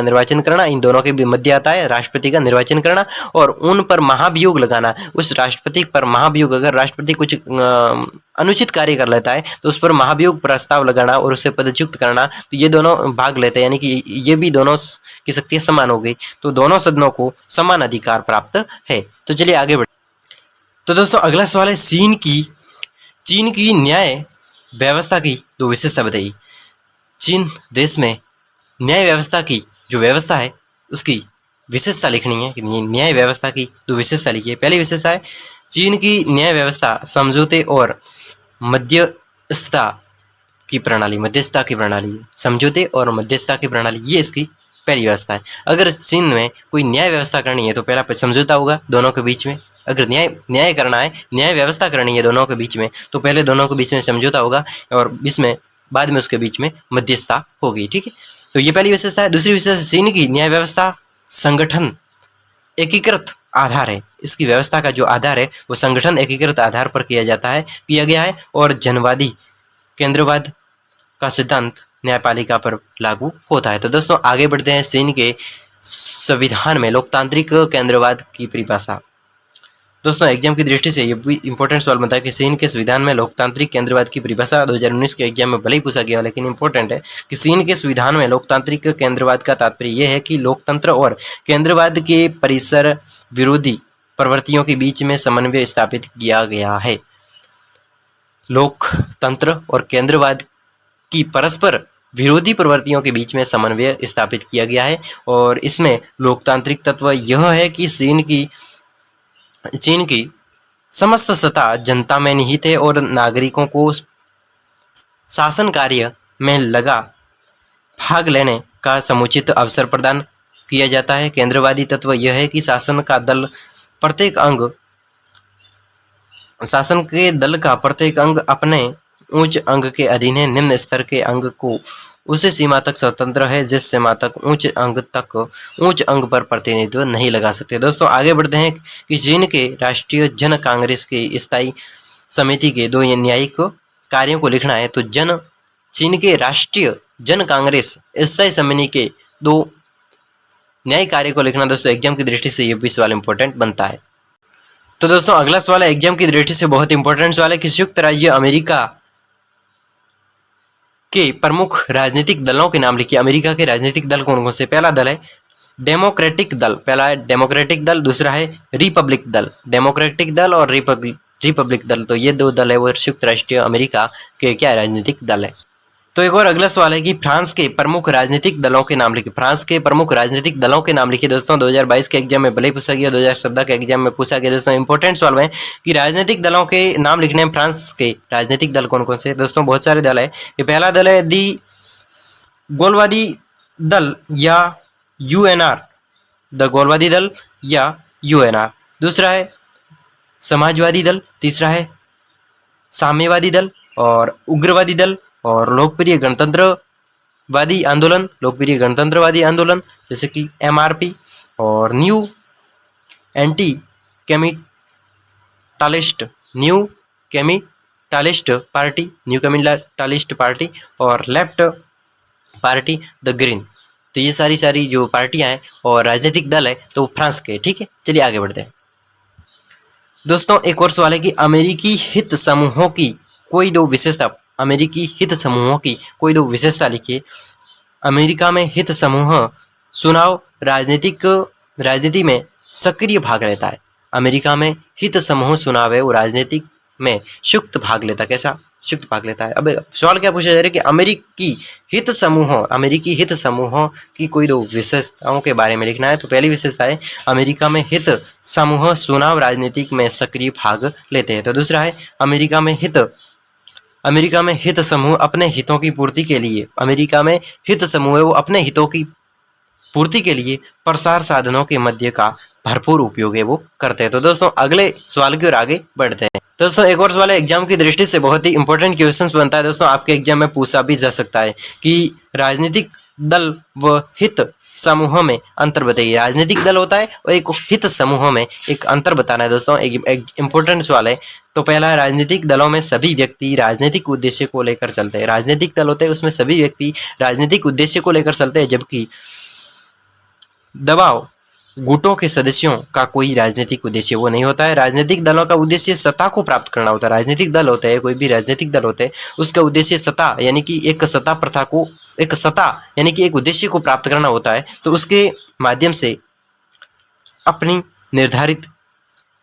निर्वाचन करना, इन दोनों के भी मध्य आता है राष्ट्रपति का निर्वाचन करना, और उन पर महाभियोग लगाना, उस राष्ट्रपति पर महाभियोग, अगर राष्ट्रपति कुछ अनुचित कार्य कर लेता है तो उस पर महाभियोग प्रस्ताव लगाना और उसे पदच्युत करना, तो ये दोनों भाग लेते हैं, यानी कि ये भी दोनों की शक्तियां समान हो गई, तो दोनों सदनों को समान अधिकार प्राप्त है। तो चलिए आगे बढ़े। तो दोस्तों अगला सवाल है, चीन की न्याय व्यवस्था की 2 विशेषता बताइए। चीन देश में न्याय व्यवस्था की जो व्यवस्था है उसकी विशेषता लिखनी है कि न्याय व्यवस्था की 2 विशेषता लिखिए। पहली विशेषता है, चीन की न्याय व्यवस्था समझौते और मध्यस्थता की प्रणाली, समझौते और मध्यस्थता की प्रणाली, ये इसकी पहली व्यवस्था है। अगर चीन में कोई न्याय व्यवस्था करनी है तो पहला समझौता होगा दोनों के बीच में। अगर न्याय करना है, न्याय व्यवस्था करनी है दोनों के बीच में, तो पहले दोनों के बीच में समझौता होगा और इसमें बाद में उसके बीच में मध्यस्थता होगी, ठीक है। तो ये पहली विशेषता है। दूसरी विशेषता, चीन की न्याय व्यवस्था संगठन एकीकृत आधार है। इसकी व्यवस्था का जो आधार है वो संगठन एकीकृत आधार पर किया गया है और जनवादी केंद्रवाद का सिद्धांत न्यायपालिका पर लागू होता है। तो दोस्तों आगे बढ़ते हैं। चीन के संविधान में लोकतांत्रिक केंद्रवाद की परिभाषा। दोस्तों एग्जाम की दृष्टि से ये भी इंपॉर्टेंट सवाल बनता है कि चीन के संविधान में लोकतांत्रिक केंद्रवाद की परिभाषा 2019 के एग्जाम में भले ही पूछा गया, लेकिन इंपॉर्टेंट है कि चीन के संविधान में लोकतांत्रिक केंद्रवाद का तात्पर्य यह है कि लोकतंत्र और केंद्रवाद के परिसर विरोधी प्रवृत्तियों के बीच में समन्वय स्थापित किया गया है। लोकतंत्र और केंद्रवाद की परस्पर विरोधी प्रवृत्तियों के बीच में समन्वय स्थापित किया गया है, और इसमें लोकतांत्रिक तत्व यह है कि चीन की समस्त सत्ता जनता में निहित है और नागरिकों को शासन कार्य में लगा भाग लेने का समुचित अवसर प्रदान किया जाता है। केंद्रवादी तत्व यह है कि शासन के दल का प्रत्येक अंग अपने उच्च अंग के अधीन है। निम्न स्तर के अंग को उसी सीमा तक स्वतंत्र है जिस सीमा तक उच्च अंग पर प्रतिनिधित्व नहीं लगा सकते। दोस्तों आगे बढ़ते हैं कि चीन के राष्ट्रीय जन कांग्रेस की स्थायी समिति के 2 न्यायिक कार्यों को लिखना है। तो चीन के राष्ट्रीय जन कांग्रेस स्थायी समिति के 2 न्यायिक कार्य को लिखना दोस्तों एग्जाम की दृष्टि से ये भी सवाल इंपॉर्टेंट बनता है। तो दोस्तों अगला सवाल है, एग्जाम की दृष्टि से बहुत इंपॉर्टेंट सवाल है कि संयुक्त राज्य अमेरिका के प्रमुख राजनीतिक दलों के नाम लिखिए। अमेरिका के राजनीतिक दल कौन कौन से? पहला दल है डेमोक्रेटिक दल, पहला है डेमोक्रेटिक दल, दूसरा है रिपब्लिक दल। डेमोक्रेटिक दल और रिपब्लिक दल, तो ये 2 दल है वो संयुक्त राष्ट्र अमेरिका के क्या राजनीतिक दल है। तो एक और अगला सवाल है कि फ्रांस के प्रमुख राजनीतिक दलों के नाम लिखिए। फ्रांस के प्रमुख राजनीतिक दलों के नाम लिखिए दोस्तों। 2022 के एग्जाम में भले ही पूछा गया, 2017 के एग्जाम में पूछा गया दोस्तों। इंपॉर्टेंट सवाल है कि राजनीतिक दलों के नाम लिखने में फ्रांस के राजनीतिक दल कौन कौन से दोस्तों। बहुत सारे दल है। ये पहला दल है दी गोलवादी दल या यूएनआर, द गोलवादी दल या यूएनआर। दूसरा है समाजवादी दल। तीसरा है साम्यवादी दल और उग्रवादी दल और लोकप्रिय गणतंत्रवादी आंदोलन, लोकप्रिय गणतंत्रवादी आंदोलन जैसे कि एमआरपी और new anti capitalist, new capitalist party, new capitalist party और लेफ्ट पार्टी द ग्रीन। तो ये सारी जो पार्टियां हैं और राजनीतिक दल है तो फ्रांस के। ठीक है, चलिए आगे बढ़ते हैं दोस्तों। एक और सवाल है कि अमेरिकी हित समूहों की कोई दो विशेषता, अमेरिकी हित समूहों की कोई दो विशेषता लिखिए। अमेरिका में हित समूह चुनाव राजनीति में सक्रिय भाग लेता है। अमेरिका में हित समूह चुनाव है वो राजनीतिक में शुक्त भाग लेता है। कैसा शुक्त भाग लेता है। अब सवाल क्या पूछा जा रहा है कि अमेरिकी हित समूहों की कोई दो विशेषताओं के बारे में लिखना है। तो पहली विशेषता है अमेरिका में हित समूह चुनाव राजनीतिक में सक्रिय भाग लेते हैं। तो दूसरा है अमेरिका में हित समूह अपने हितों की पूर्ति के लिए, अमेरिका में हित समूह है वो अपने हितों की पूर्ति के लिए प्रसार साधनों के मध्य का भरपूर उपयोग है वो करते हैं। तो दोस्तों अगले सवाल की ओर आगे बढ़ते हैं दोस्तों। एक और सवाल है, एग्जाम की दृष्टि से बहुत ही इंपॉर्टेंट क्वेश्चंस बनता है दोस्तों। आपके एग्जाम में पूछा भी जा सकता है कि राजनीतिक दल व हित समूह में अंतर बताइए। राजनीतिक दल होता है और एक हित समूह में एक अंतर बताना है दोस्तों। एक इंपॉर्टेंट सवाल है। तो पहला है राजनीतिक दलों में सभी व्यक्ति राजनीतिक उद्देश्य को लेकर चलते हैं। राजनीतिक दल होते हैं उसमें सभी व्यक्ति राजनीतिक उद्देश्य को लेकर चलते हैं, जबकि दबाव गुटों के सदस्यों का कोई राजनीतिक उद्देश्य वो नहीं होता है। राजनीतिक दलों का उद्देश्य सत्ता को प्राप्त करना होता है। राजनीतिक दल होते हैं, कोई भी राजनीतिक दल होते हैं, उसका उद्देश्य सत्ता यानी कि एक एक उद्देश्य को प्राप्त करना होता है। तो उसके माध्यम से अपनी निर्धारित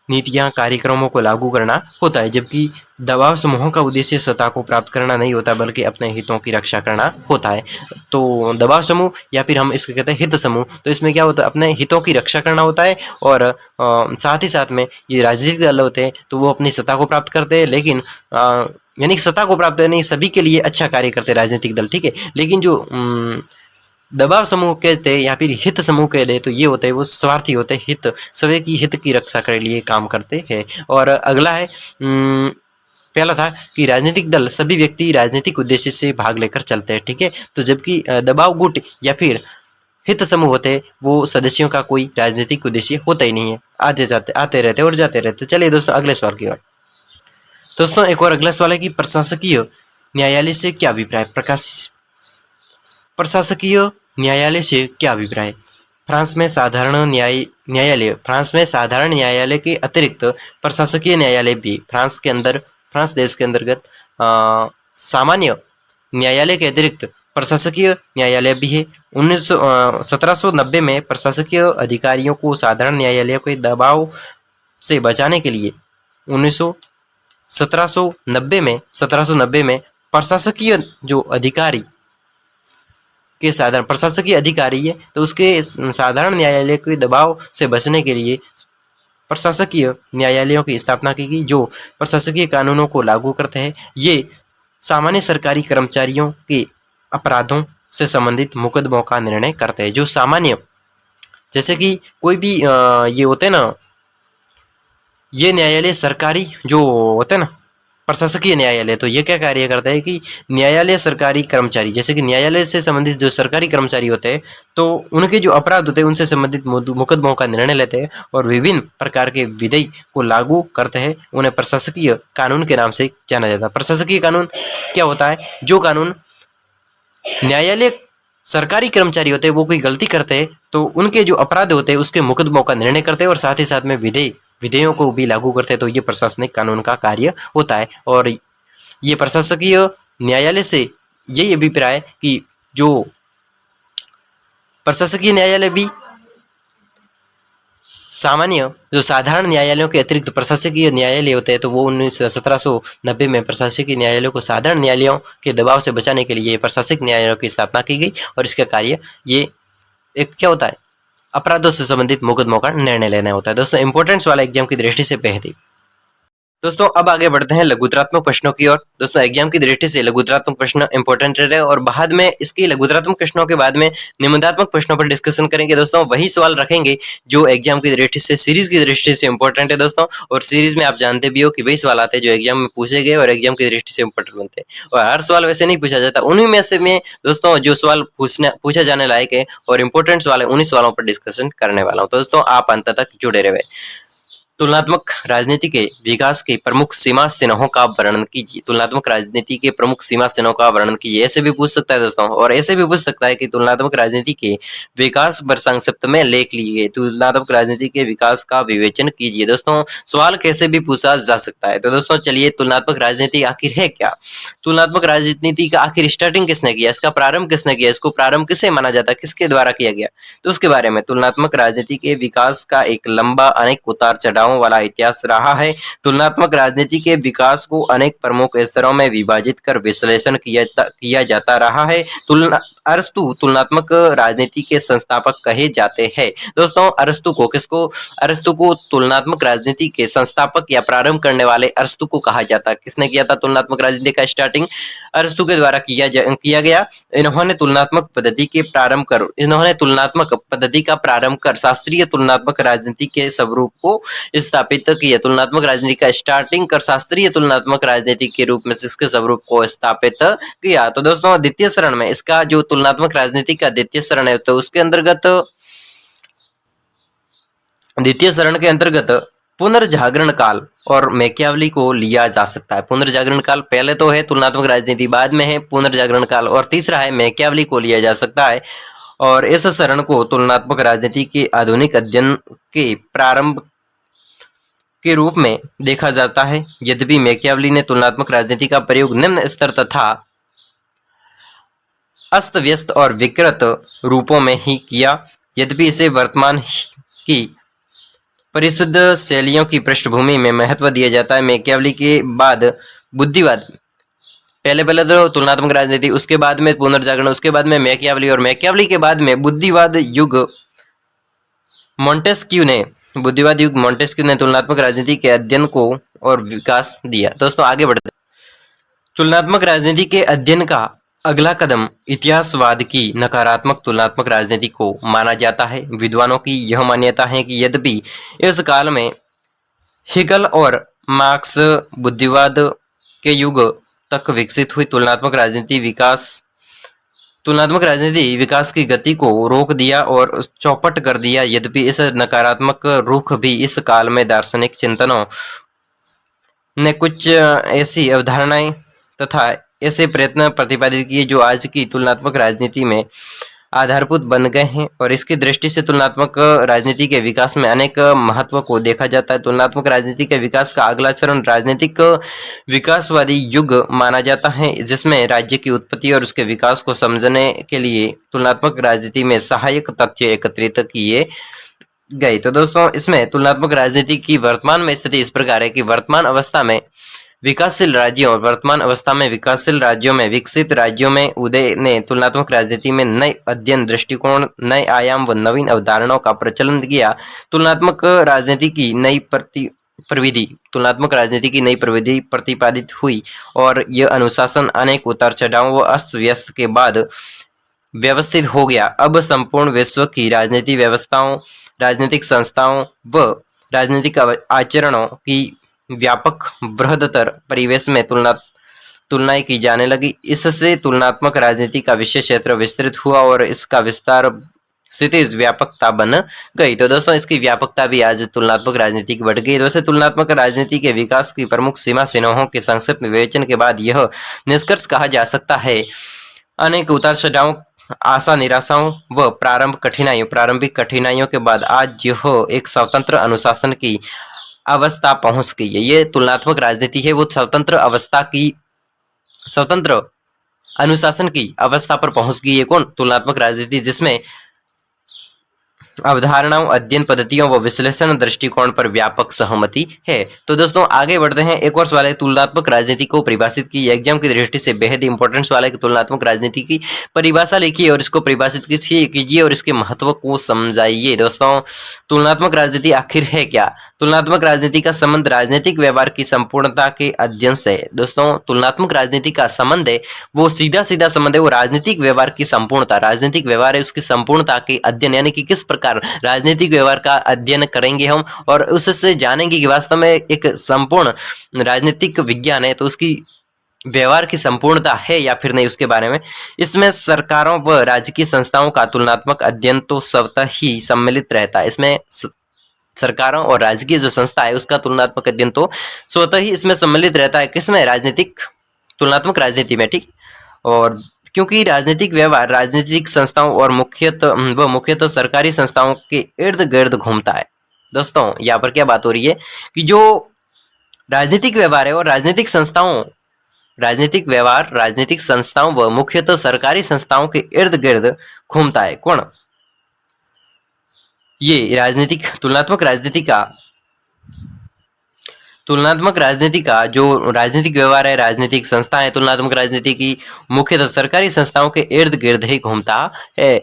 नीतियां कार्यक्रमों को लागू करना होता है, जबकि दबाव समूहों का उद्देश्य सत्ता को प्राप्त करना नहीं होता बल्कि अपने हितों की रक्षा करना होता है। तो दबाव समूह या फिर हम इसको कहते हैं हित समूह, तो इसमें क्या होता है अपने हितों की रक्षा करना होता है और साथ ही साथ में ये राजनीतिक दल होते हैं तो वो अपनी सत्ता को प्राप्त करते हैं, लेकिन यानी सत्ता को प्राप्त नहीं सभी के लिए अच्छा कार्य करते हैं राजनीतिक दल। ठीक है, लेकिन जो दबाव समूह कहते हैं या फिर हित समूह कहते हैं तो ये होते हैं वो स्वार्थी होते हैं, हित सभी की हित की रक्षा के लिए काम करते हैं। और अगला है पहला था कि राजनीतिक दल सभी व्यक्ति राजनीतिक उद्देश्य से भाग लेकर चलते हैं। ठीक है, तो जबकि दबाव गुट या फिर हित समूह होते हैं वो सदस्यों का कोई राजनीतिक उद्देश्य होता ही नहीं है, आते रहते और जाते रहते। चलिए दोस्तों अगले सवाल की ओर। दोस्तों एक और अगला सवाल है कि प्रशासकीय न्यायालय से क्या अभिप्राय। प्रशासकीय न्यायालय से क्या अभिप्राय। फ्रांस में साधारण न्यायालय के अतिरिक्त प्रशासकीय न्यायालय भी फ्रांस देश के अंतर्गत सामान्य न्यायालय के अतिरिक्त प्रशासकीय न्यायालय भी है। 1790 में प्रशासकीय अधिकारियों को साधारण न्यायालय के दबाव से बचाने के लिए 1790 में प्रशासकीय अधिकारी है तो उसके साधारण न्यायालय के दबाव से बचने के लिए प्रशासकीय न्यायालयों की स्थापना की गई, जो प्रशासकीय कानूनों को लागू करते हैं। ये सामान्य सरकारी कर्मचारियों के अपराधों से संबंधित मुकदमों का निर्णय करते हैं। जो सामान्य जैसे कि कोई भी ये होते हैं ना, ये न्यायालय सरकारी जो होते हैं ना प्रशासकीय न्यायालय, तो ये क्या कार्य करता है कि न्यायालय सरकारी कर्मचारी जैसे कि न्यायालय से संबंधित जो सरकारी कर्मचारी होते हैं तो उनके जो अपराध होते हैं उनसे संबंधित मुकदमों का निर्णय लेते हैं और विभिन्न प्रकार के विधि को लागू करते हैं। उन्हें प्रशासकीय कानून के नाम से जाना जाता है। प्रशासकीय कानून क्या होता है, जो कानून न्यायालय सरकारी कर्मचारी होते हैं वो कोई गलती करते हैं तो उनके जो अपराध होते हैं उसके मुकदमों का निर्णय करते हैं और साथ ही साथ में विधेयों को भी लागू करते हैं। तो ये प्रशासनिक कानून का कार्य होता है और ये प्रशासकीय न्यायालय से यही अभिप्राय है कि जो प्रशासकीय न्यायालय भी सामान्य जो साधारण न्यायालयों के अतिरिक्त प्रशासकीय न्यायालय होते हैं, तो वो 1790 में प्रशासकीय न्यायालयों को साधारण न्यायालयों के दबाव से बचाने के लिए प्रशासनिक न्यायालयों की स्थापना की गई। और इसका कार्य ये एक क्या होता है, अपराधों से संबंधित मुकदमों का निर्णय लेना होता है। दोस्तों इंपॉर्टेंस वाला एग्जाम की दृष्टि से बेहद। दोस्तों अब आगे बढ़ते हैं लघुतरात्मक प्रश्नों की ओर। दोस्तों एग्जाम की दृष्टि से लघुतरात्मक प्रश्न इंपॉर्टेंट रहे और बाद में इसकी लघुतरात्मक प्रश्नों के बाद में निबंधात्मक प्रश्नों पर डिस्कशन करेंगे। दोस्तों वही सवाल रखेंगे जो एग्जाम की दृष्टि से, सीरीज की दृष्टि से इंपॉर्टेंट है दोस्तों। और सीरीज में आप जानते भी हो कि वही सवाल आते हैं जो एग्जाम में पूछे गए और एग्जाम की दृष्टि से इंपॉर्टेंट बनते हैं। और हर सवाल वैसे नहीं पूछा जाता, उन्हीं में से में दोस्तों जो सवाल पूछा जाने लायक है और इंपॉर्टेंट सवाल है, उन्हीं सवालों पर डिस्कशन करने वाला हूँ। तो दोस्तों आप अंत तक जुड़े रहे। तुलनात्मक राजनीति के विकास के प्रमुख सीमा चिन्हों का वर्णन कीजिए। तुलनात्मक राजनीति के प्रमुख सीमा चिन्हों का वर्णन कीजिए। ऐसे भी पूछ सकता है दोस्तों, और ऐसे भी पूछ सकता है कि तुलनात्मक राजनीति के विकास पर संक्षिप्त में लेख लीजिए। तुलनात्मक राजनीति के विकास का विवेचन कीजिए। दोस्तों सवाल कैसे भी पूछा जा सकता है। तो दोस्तों चलिए, तुलनात्मक राजनीति आखिर है क्या? तुलनात्मक राजनीति का आखिर स्टार्टिंग किसने किया, इसका प्रारंभ किसने किया, इसको प्रारंभ किसे माना जाता है, किसके द्वारा किया गया, तो उसके बारे में। तुलनात्मक राजनीति के विकास का एक लंबा, अनेक उतार चढ़ाव वाला इतिहास रहा है। तुलनात्मक राजनीति के विकास को अनेक प्रमुख स्तरों में विभाजित कर विश्लेषण किया जाता रहा है। अरस्तु तुलनात्मक राजनीति के संस्थापक कहे जाते हैं। दोस्तों अरस्तु को तुलनात्मक राजनीति के संस्थापक या प्रारंभ करने वाले अरस्तु को कहा जाता है। किसने किया था तुलनात्मक राजनीति का स्टार्टिंग? अरस्तु के द्वारा किया गया। इन्होंने तुलनात्मक पद्धति का प्रारंभ कर शास्त्रीय तुलनात्मक राजनीति के स्वरूप को स्थापित किया। तुलनात्मक राजनीति का स्टार्टिंग कर शास्त्रीय तुलनात्मक राजनीति के रूप में इसके स्वरूप को स्थापित किया। तो दोस्तों द्वितीय चरण में इसका जो तुलनात्मक राजनीति का द्वितीय चरण है, तो उसके अंतर्गत द्वितीय चरण के अंतर्गत पुनर्जागरण काल और मैकियावली को लिया जा सकता है। पुनर्जागरण काल पहले तो है तुलनात्मक राजनीति, बाद में है पुनर्जागरण काल, और तीसरा है मैकियावली को लिया जा सकता है। और इस चरण को तुलनात्मक राजनीति के आधुनिक अध्ययन के प्रारंभ के रूप में देखा जाता है। यद्यपि मैकियावली ने तुलनात्मक राजनीति का प्रयोग निम्न स्तर तथा अस्त व्यस्त और विकृत रूपों में ही किया। यद्यपि इसे वर्तमान की परिशुद्ध शैलियों की पृष्ठभूमि में महत्व दिया जाता है। मैकियावली के बाद बुद्धिवाद, पहले तो तुलनात्मक राजनीति, उसके बाद में पुनर्जागरण, उसके बाद में मैकियावली, और मैकियावली के बाद में बुद्धिवाद युग मोंटेस्क्यू ने तुलनात्मक राजनीति के अध्ययन को और विकास दिया। दोस्तों आगे बढ़ते, तुलनात्मक राजनीति के अध्ययन का अगला कदम इतिहासवाद की नकारात्मक तुलनात्मक राजनीति को माना जाता है। विद्वानों की यह मान्यता है कि यद्यपि इस काल में हेगल और मार्क्स बुद्धिवाद के युग तक विकसित हुई तुलनात्मक राजनीति विकास की गति को रोक दिया और चौपट कर दिया। यद्यपि इस नकारात्मक रुख भी इस काल में दार्शनिक चिंतनों ने कुछ ऐसी अवधारणाएं तथा ऐसे प्रयत्न प्रतिपादित किए जो आज की तुलनात्मक राजनीति में आधारभूत बन गए हैं। और इसकी दृष्टि से तुलनात्मक राजनीति के विकास में अनेक महत्व को देखा जाता है। तुलनात्मक राजनीति के विकास का अगला चरण राजनीतिक विकासवादी युग माना जाता है, जिसमें राज्य की उत्पत्ति और उसके विकास को समझने के लिए तुलनात्मक राजनीति में सहायक तथ्य एकत्रित किए गए। तो दोस्तों इसमें तुलनात्मक राजनीति की वर्तमान में स्थिति इस प्रकार है कि वर्तमान अवस्था में विकासशील राज्यों में विकसित राज्यों में उदय ने तुलनात्मक राजनीति में नए अध्ययन दृष्टिकोण, नए आयाम व नवीन अवधारणाओं का प्रचलन किया। तुलनात्मक राजनीति की नई प्रविधि प्रतिपादित हुई और यह अनुशासन अनेक उतार चढ़ाव व अस्त व्यस्त के बाद व्यवस्थित हो गया। अब संपूर्ण विश्व की राजनीति व्यवस्थाओं, राजनीतिक संस्थाओं व राजनीतिक आचरणों की व्यापक बृहत्तर परिवेश में तुलनाएं की जाने लगी। इससे तुलनात्मक राजनीति का विषय क्षेत्र विस्तृत हुआ और इसका विस्तार क्षितिज व्यापकता बन गई। तो दोस्तों इसकी व्यापकता भी आज तुलनात्मक राजनीति की बढ़ गई। वैसे तुलनात्मक राजनीति के विकास की प्रमुख सीमा चिन्हों के संक्षिप्त विवेचन के बाद यह निष्कर्ष कहा जा सकता है, अनेक उतार चढ़ाव, आशा निराशाओं व प्रारंभिक कठिनाइयों के बाद आज यह एक स्वतंत्र अनुशासन की अवस्था पहुंच गई है। ये तुलनात्मक राजनीति है, वो स्वतंत्र अनुशासन की अवस्था पर पहुंच गई है। कौन? तुलनात्मक राजनीति, जिसमें अवधारणाओं, अध्ययन पद्धतियों व विश्लेषण दृष्टिकोण पर व्यापक सहमति है। तो दोस्तों आगे बढ़ते हैं। एक और सवाल है, तुलनात्मक राजनीति को परिभाषित की। एग्जाम की दृष्टि से बेहद इंपॉर्टेंट सवाल है कि तुलनात्मक राजनीति की परिभाषा लिखिए और इसको परिभाषित कीजिए और इसके महत्व को समझाइए। दोस्तों तुलनात्मक राजनीति आखिर है क्या? तुलनात्मक राजनीति का संबंध राजनीतिक व्यवहार की संपूर्णता के अध्ययन से है। दोस्तों तुलनात्मक राजनीति का संबंध है, वो सीधा सीधा संबंध है वो राजनीतिक व्यवहार की संपूर्णता, राजनीतिक व्यवहार है उसकी संपूर्णता के अध्ययन, यानी कि किस प्रकार राजनीतिक व्यवहार का अध्ययन करेंगे हम और उससे जानेंगे कि वास्तव में एक संपूर्ण राजनीतिक विज्ञान है तो उसकी व्यवहार की संपूर्णता है या फिर नहीं, उसके बारे में। इसमें सरकारों व राजकीय संस्थाओं का तुलनात्मक अध्ययन तो स्वतः ही सम्मिलित रहता है। इसमें सरकारों और राजकीय जो संस्था है उसका तुलनात्मक अध्ययन तो स्वतः ही इसमें सम्मिलित रहता है। किसमें? राजनीतिक, तुलनात्मक राजनीति में, ठीक। और क्योंकि राजनीतिक व्यवहार राजनीतिक संस्थाओं और मुख्यतः सरकारी संस्थाओं के इर्द गिर्द घूमता है। दोस्तों यहाँ पर क्या बात हो रही है कि जो राजनीतिक व्यवहार है और राजनीतिक संस्थाओं व मुख्यतः सरकारी संस्थाओं के इर्द गिर्द घूमता है। कौन? ये राजनीतिक तुलनात्मक राजनीति का जो राजनीतिक व्यवहार है, राजनीतिक संस्था है, तुलनात्मक राजनीति की मुख्यतः सरकारी संस्थाओं के इर्द गिर्द ही घूमता है।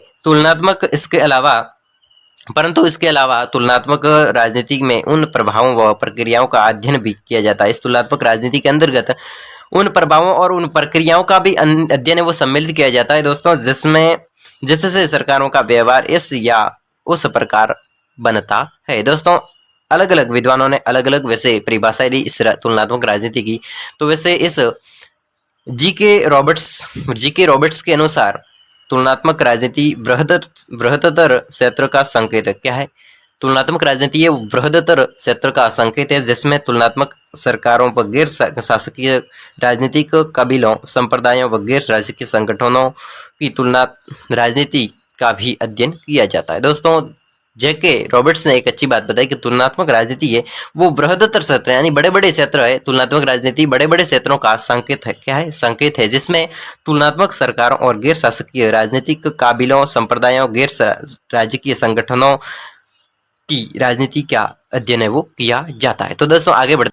परंतु इसके अलावा तुलनात्मक राजनीति में उन प्रभावों व प्रक्रियाओं का अध्ययन भी किया जाता है। इस तुलनात्मक राजनीति के अंतर्गत उन प्रभावों और उन प्रक्रियाओं का भी अध्ययन वो सम्मिलित किया जाता है दोस्तों, जिससे सरकारों का व्यवहार इस या उस प्रकार बनता है। दोस्तों अलग अलग विद्वानों ने अलग अलग वैसे परिभाषाएं दी इस तुलनात्मक राजनीति की। तो वैसे इस जी.के. रॉबर्ट्स के अनुसार तुलनात्मक राजनीति बृहत्तर क्षेत्र का संकेत है। क्या है? तुलनात्मक राजनीति ये बृहत्तर क्षेत्र का संकेत है जिसमें तुलनात्मक सरकारों व गैर शासकीय राजनीतिक कबीलों, संप्रदायों व गैर राजकीय संगठनों की तुलना राजनीति का भी अध्ययन किया जाता है। दोस्तों जे.के. रॉबर्ट्स ने एक अच्छी बात बताई कि तुलनात्मक राजनीति है वो बृहत्तर क्षेत्र यानी बड़े बड़े क्षेत्र है। तुलनात्मक राजनीति बड़े बड़े क्षेत्रों का संकेत है। क्या है? संकेत है जिसमें तुलनात्मक सरकारों और गैर शासकीय राजनीतिक काबिलों, संप्रदायों, गैर राजकीय संगठनों की राजनीति का अध्ययन है वो किया जाता है। तो दोस्तों आगे बढ़ते,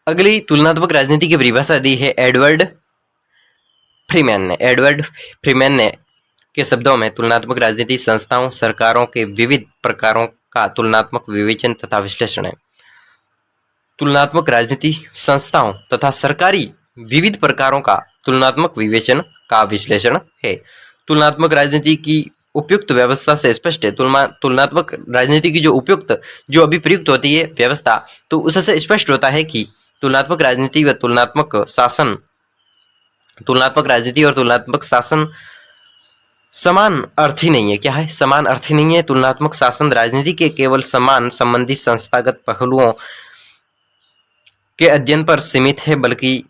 अगली तुलनात्मक राजनीति की परिभाषा दी है एडवर्ड फ्रीमैन ने के शब्दों में तुलनात्मक राजनीति संस्थाओं, सरकारों के विविध प्रकारों का तुलनात्मक विवेचन तथा विश्लेषण है। तुलनात्मक राजनीति संस्थाओं तथा सरकारी विविध प्रकारों का तुलनात्मक विवेचन का विश्लेषण है। तुलनात्मक राजनीति की उपयुक्त व्यवस्था से स्पष्ट है। तुलनात्मक राजनीति की जो अभी प्रयुक्त होती है व्यवस्था, तो उससे स्पष्ट होता है कि तुलनात्मक राजनीति व तुलनात्मक राजनीति और तुलनात्मक शासन समान अर्थी नहीं है। क्या है? समान अर्थी नहीं है। तुलनात्मक शासन राजनीति के केवल समान संबंधी संस्थागत पहलुओं के अध्ययन पर सीमित है, बल्कि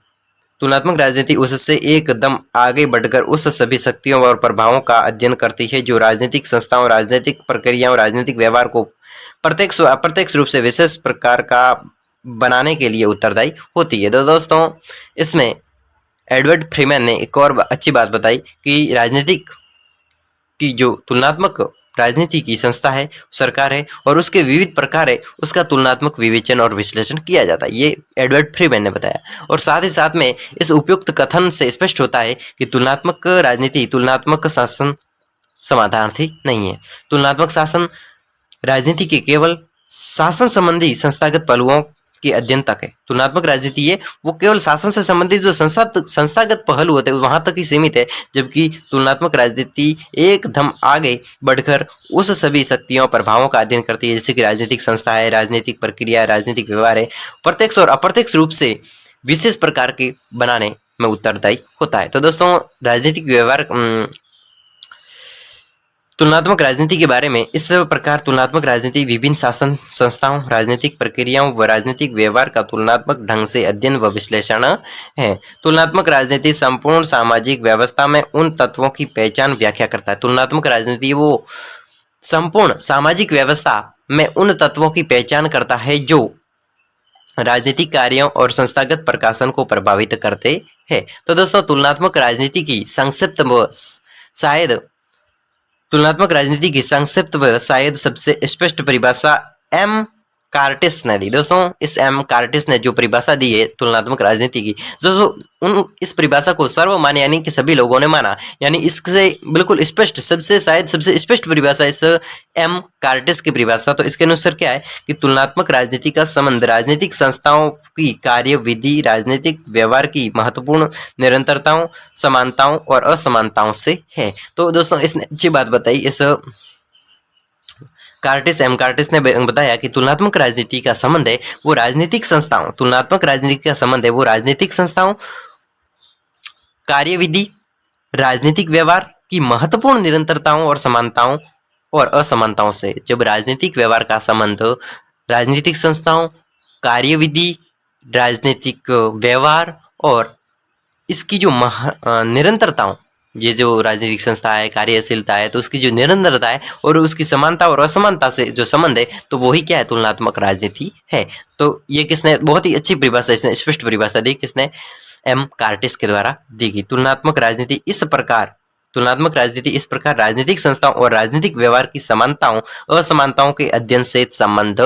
तुलनात्मक राजनीति उससे एकदम आगे बढ़कर उस सभी शक्तियों और प्रभावों का अध्ययन करती है जो राजनीतिक संस्थाओं, राजनीतिक प्रक्रियाओं, राजनीतिक व्यवहार को प्रत्यक्ष अप्रत्यक्ष रूप से विशेष प्रकार का बनाने के लिए उत्तरदायी होती है। तो दोस्तों इसमें एडवर्ड फ्रीमैन ने एक और अच्छी बात बताई कि राजनीतिक की जो तुलनात्मक राजनीति की संस्था है, सरकार है और उसके विविध प्रकार है, उसका तुलनात्मक विवेचन और विश्लेषण किया जाता है। ये एडवर्ड फ्रीमैन ने बताया। और साथ ही साथ में इस उपयुक्त कथन से स्पष्ट होता है कि तुलनात्मक राजनीति तुलनात्मक शासन समाधानार्थी नहीं है। तुलनात्मक शासन राजनीति के केवल शासन संबंधी संस्थागत पहलुओं के अध्ययन तक है। तुलनात्मक राजनीति है वो केवल शासन से संबंधित जो संस्थागत पहलू होते हैं वहां तक ही सीमित है, जबकि तुलनात्मक राजनीति एकदम आगे बढ़कर उस सभी शक्तियों प्रभावों का अध्ययन करती है जैसे कि राजनीतिक संस्था है, राजनीतिक प्रक्रिया, राजनीतिक व्यवहार है, प्रत्यक्ष और अप्रत्यक्ष रूप से विशेष प्रकार के बनाने में उत्तरदायी होता है। तो दोस्तों राजनीतिक व्यवहार तुलनात्मक राजनीति के बारे में इस प्रकार तुलनात्मक राजनीति विभिन्न शासन संस्थाओं, राजनीतिक प्रक्रियाओं व राजनीतिक व्यवहार का तुलनात्मक ढंग से अध्ययन व विश्लेषण है। तुलनात्मक राजनीति संपूर्ण सामाजिक व्यवस्था में उन तत्वों की पहचान व्याख्या करता है। तुलनात्मक राजनीति वो संपूर्ण सामाजिक व्यवस्था में उन तत्वों की पहचान करता है जो राजनीतिक कार्यों और संस्थागत प्रकाशन को प्रभावित करते हैं। तो दोस्तों तुलनात्मक राजनीति की संक्षिप्त व शायद तुलनात्मक राजनीति की संक्षिप्त व शायद सबसे स्पष्ट परिभाषा एम कार्टिस ने दी। दोस्तों इस एम कार्टिस ने जो परिभाषा दी है तुलनात्मक राजनीति की, दोस्तों उन इस परिभाषा को सर्वमान्य यानी कि सभी लोगों ने माना, यानी इससे बिल्कुल स्पष्ट सबसे शायद सबसे स्पष्ट परिभाषा इस एम कार्टिस की परिभाषा। तो इसके अनुसार क्या है कि तुलनात्मक राजनीति का संबंध राजनीतिक संस्थाओं की कार्यविधि, राजनीतिक व्यवहार की महत्वपूर्ण निरंतरताओं, समानताओं और असमानताओं से है। तो दोस्तों इसने अच्छी बात बताई इस एम कार्टिस ने बताया कि तुलनात्मक राजनीति का संबंध है वो राजनीतिक संस्थाओं, तुलनात्मक राजनीति का संबंध है वो राजनीतिक संस्थाओं, कार्यविधि, राजनीतिक व्यवहार की महत्वपूर्ण निरंतरताओं और समानताओं और असमानताओं से। जब राजनीतिक व्यवहार का संबंध राजनीतिक संस्थाओं, कार्यविधि, राजनीतिक व्यवहार और इसकी जो निरंतरताओं, ये जो राजनीतिक संस्था है, कार्यशीलता है, तो उसकी जो निरंतरता है और उसकी समानता और असमानता से जो संबंध है, तो वही क्या है, तुलनात्मक राजनीति है। तो ये किसने बहुत ही अच्छी परिभाषा, इसने स्पष्ट परिभाषा दी, किसने, एम कार्टिस के द्वारा दी गई। तुलनात्मक राजनीति इस प्रकार राजनीतिक संस्थाओं और राजनीतिक व्यवहार की समानताओं असमानताओं के अध्ययन से संबंध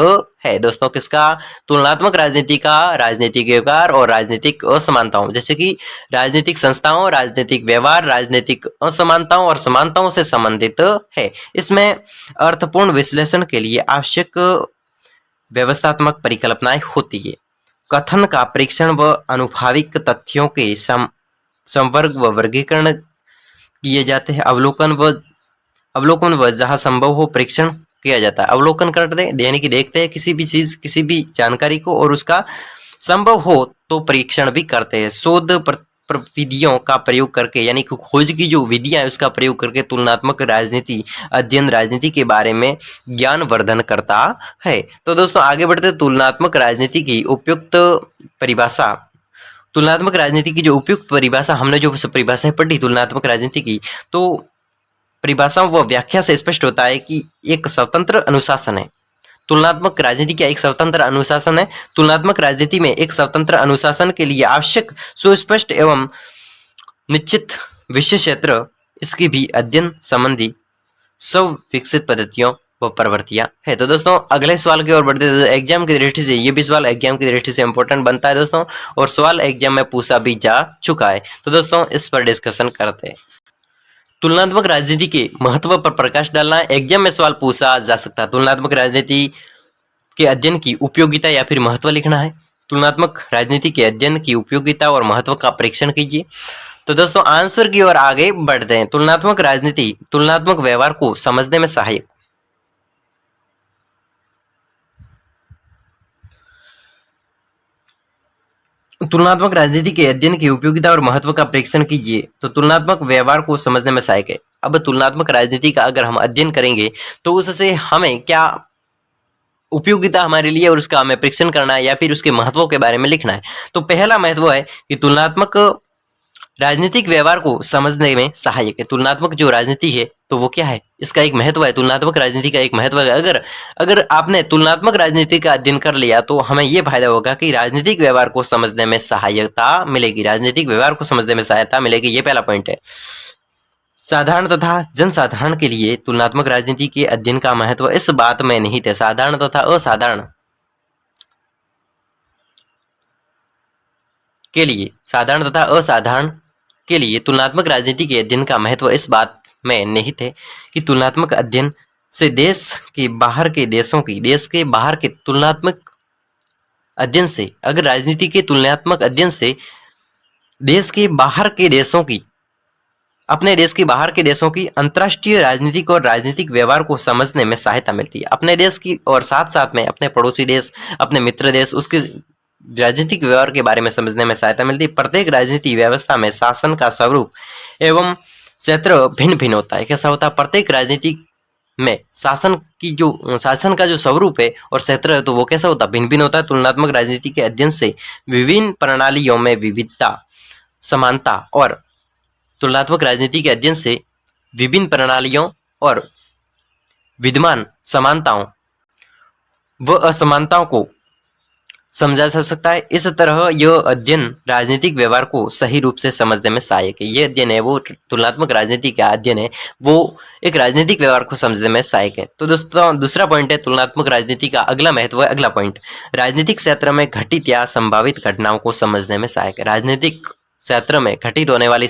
है। दोस्तों किसका, तुलनात्मक राजनीति का राजनीतिक व्यवहार और राजनीतिक असमानताओं, जैसे कि राजनीतिक संस्थाओं, राजनीतिक व्यवहार, राजनीतिक असमानताओं और समानताओं से संबंधित है। इसमें अर्थपूर्ण विश्लेषण के लिए आवश्यक व्यवस्थात्मक परिकल्पनाएं होती है। कथन का परीक्षण व अनुभाविक तथ्यों के संवर्ग व वर्गीकरण किए जाते हैं। अवलोकन व जहां संभव हो परीक्षण किया जाता है। अवलोकन करते हैं यानी कि देखते हैं किसी भी चीज, किसी भी जानकारी को, और उसका संभव हो तो परीक्षण भी करते हैं। शोध विधियों का प्रयोग करके, यानी कि खोज की जो विधियां है उसका प्रयोग करके तुलनात्मक राजनीति अध्ययन राजनीति के बारे में ज्ञान वर्धन करता है। तो दोस्तों आगे बढ़ते, तुलनात्मक राजनीति की उपयुक्त परिभाषा। तुलनात्मक राजनीति की जो उपयुक्त परिभाषा, हमने जो परिभाषाएं पढ़ी तुलनात्मक राजनीति की, तो परिभाषाओं व व्याख्या से स्पष्ट होता है कि एक स्वतंत्र अनुशासन है। तुलनात्मक राजनीति क्या एक स्वतंत्र अनुशासन है। तुलनात्मक राजनीति में एक स्वतंत्र अनुशासन के लिए आवश्यक सुस्पष्ट एवं निश्चित विषय क्षेत्र, इसकी भी अध्ययन संबंधी सब विकसित पद्धतियों व प्रवृत्तियां है। तो दोस्तों अगले सवाल की ओर बढ़ते हैं। एग्जाम की दृष्टि से ये भी सवाल एग्जाम की दृष्टि से इंपॉर्टेंट बनता है दोस्तों, और सवाल एग्जाम में पूछा भी जा चुका है। तो दोस्तों इस पर डिस्कशन करते हैं। तुलनात्मक राजनीति के महत्व पर प्रकाश डालना है। एग्जाम में सवाल पूछा जा सकता है। तुलनात्मक राजनीति के अध्ययन की उपयोगिता या फिर महत्व लिखना है। तुलनात्मक राजनीति के अध्ययन की उपयोगिता और महत्व का परीक्षण कीजिए। तो दोस्तों आंसर की ओर आगे बढ़ते हैं। तुलनात्मक राजनीति तुलनात्मक व्यवहार को समझने में सहायक। तुलनात्मक राजनीति के अध्ययन की उपयोगिता और महत्व का परीक्षण कीजिए। तो तुलनात्मक व्यवहार को समझने में सहायक है। अब तुलनात्मक राजनीति का अगर हम अध्ययन करेंगे तो उससे हमें क्या उपयोगिता हमारे लिए और उसका हमें परीक्षण करना है या फिर उसके महत्वों के बारे में लिखना है। तो पहला महत्व है कि तुलनात्मक राजनीतिक व्यवहार को समझने में सहायक है। तुलनात्मक जो राजनीति है तो वो क्या है, इसका एक महत्व है। तुलनात्मक राजनीति का एक महत्व है। अगर आपने तुलनात्मक राजनीति का अध्ययन कर लिया तो हमें ये फायदा होगा कि राजनीतिक व्यवहार को समझने में सहायता मिलेगी। राजनीतिक व्यवहार को समझने में सहायता मिलेगी, ये पहला पॉइंट है। साधारण तथा जनसाधारण के लिए तुलनात्मक राजनीति के अध्ययन का महत्व इस बात में निहित है। साधारण तथा असाधारण के लिए, साधारण तथा असाधारण के लिए तुलनात्मक राजनीति के अध्ययन का महत्व इस बात में निहित है कि तुलनात्मक अध्ययन से देश के बाहर के तुलनात्मक अध्ययन से, अगर राजनीति के तुलनात्मक अध्ययन से देश के बाहर के देशों की, अपने देश के बाहर के देशों की अंतर्राष्ट्रीय राजनीतिक और राजनीतिक व्यवहार को समझने में सहायता मिलती है। अपने देश की और साथ साथ में अपने पड़ोसी देश, अपने मित्र देश, उसके राजनीतिक व्यवहार के बारे में समझने में सहायता मिलती है। प्रत्येक राजनीतिक व्यवस्था में शासन का स्वरूप एवं क्षेत्र भिन्न भिन्न होता है। कैसा होता है, प्रत्येक राजनीति में शासन का जो स्वरूप है और क्षेत्र है तो वो कैसा होता है, भिन्न भिन्न होता है। तुलनात्मक राजनीति के अध्ययन से विभिन्न प्रणालियों में विविधता, समानता और तुलनात्मक राजनीति के अध्ययन से विभिन्न प्रणालियों और विद्यमान समानताओं व असमानताओं को समझा जा सकता है। इस तरह यह अध्ययन राजनीतिक व्यवहार को सही रूप से समझने में सहायक है। ये अध्ययन है वो तुलनात्मक राजनीति का अध्ययन है, वो एक राजनीतिक व्यवहार को समझने में सहायक है। तो दोस्तों दूसरा पॉइंट है तुलनात्मक राजनीति का अगला महत्व है, अगला पॉइंट राजनीतिक क्षेत्र में घटित या संभावित घटनाओं को समझने में सहायक है। राजनीतिक क्षेत्र में घटित होने वाली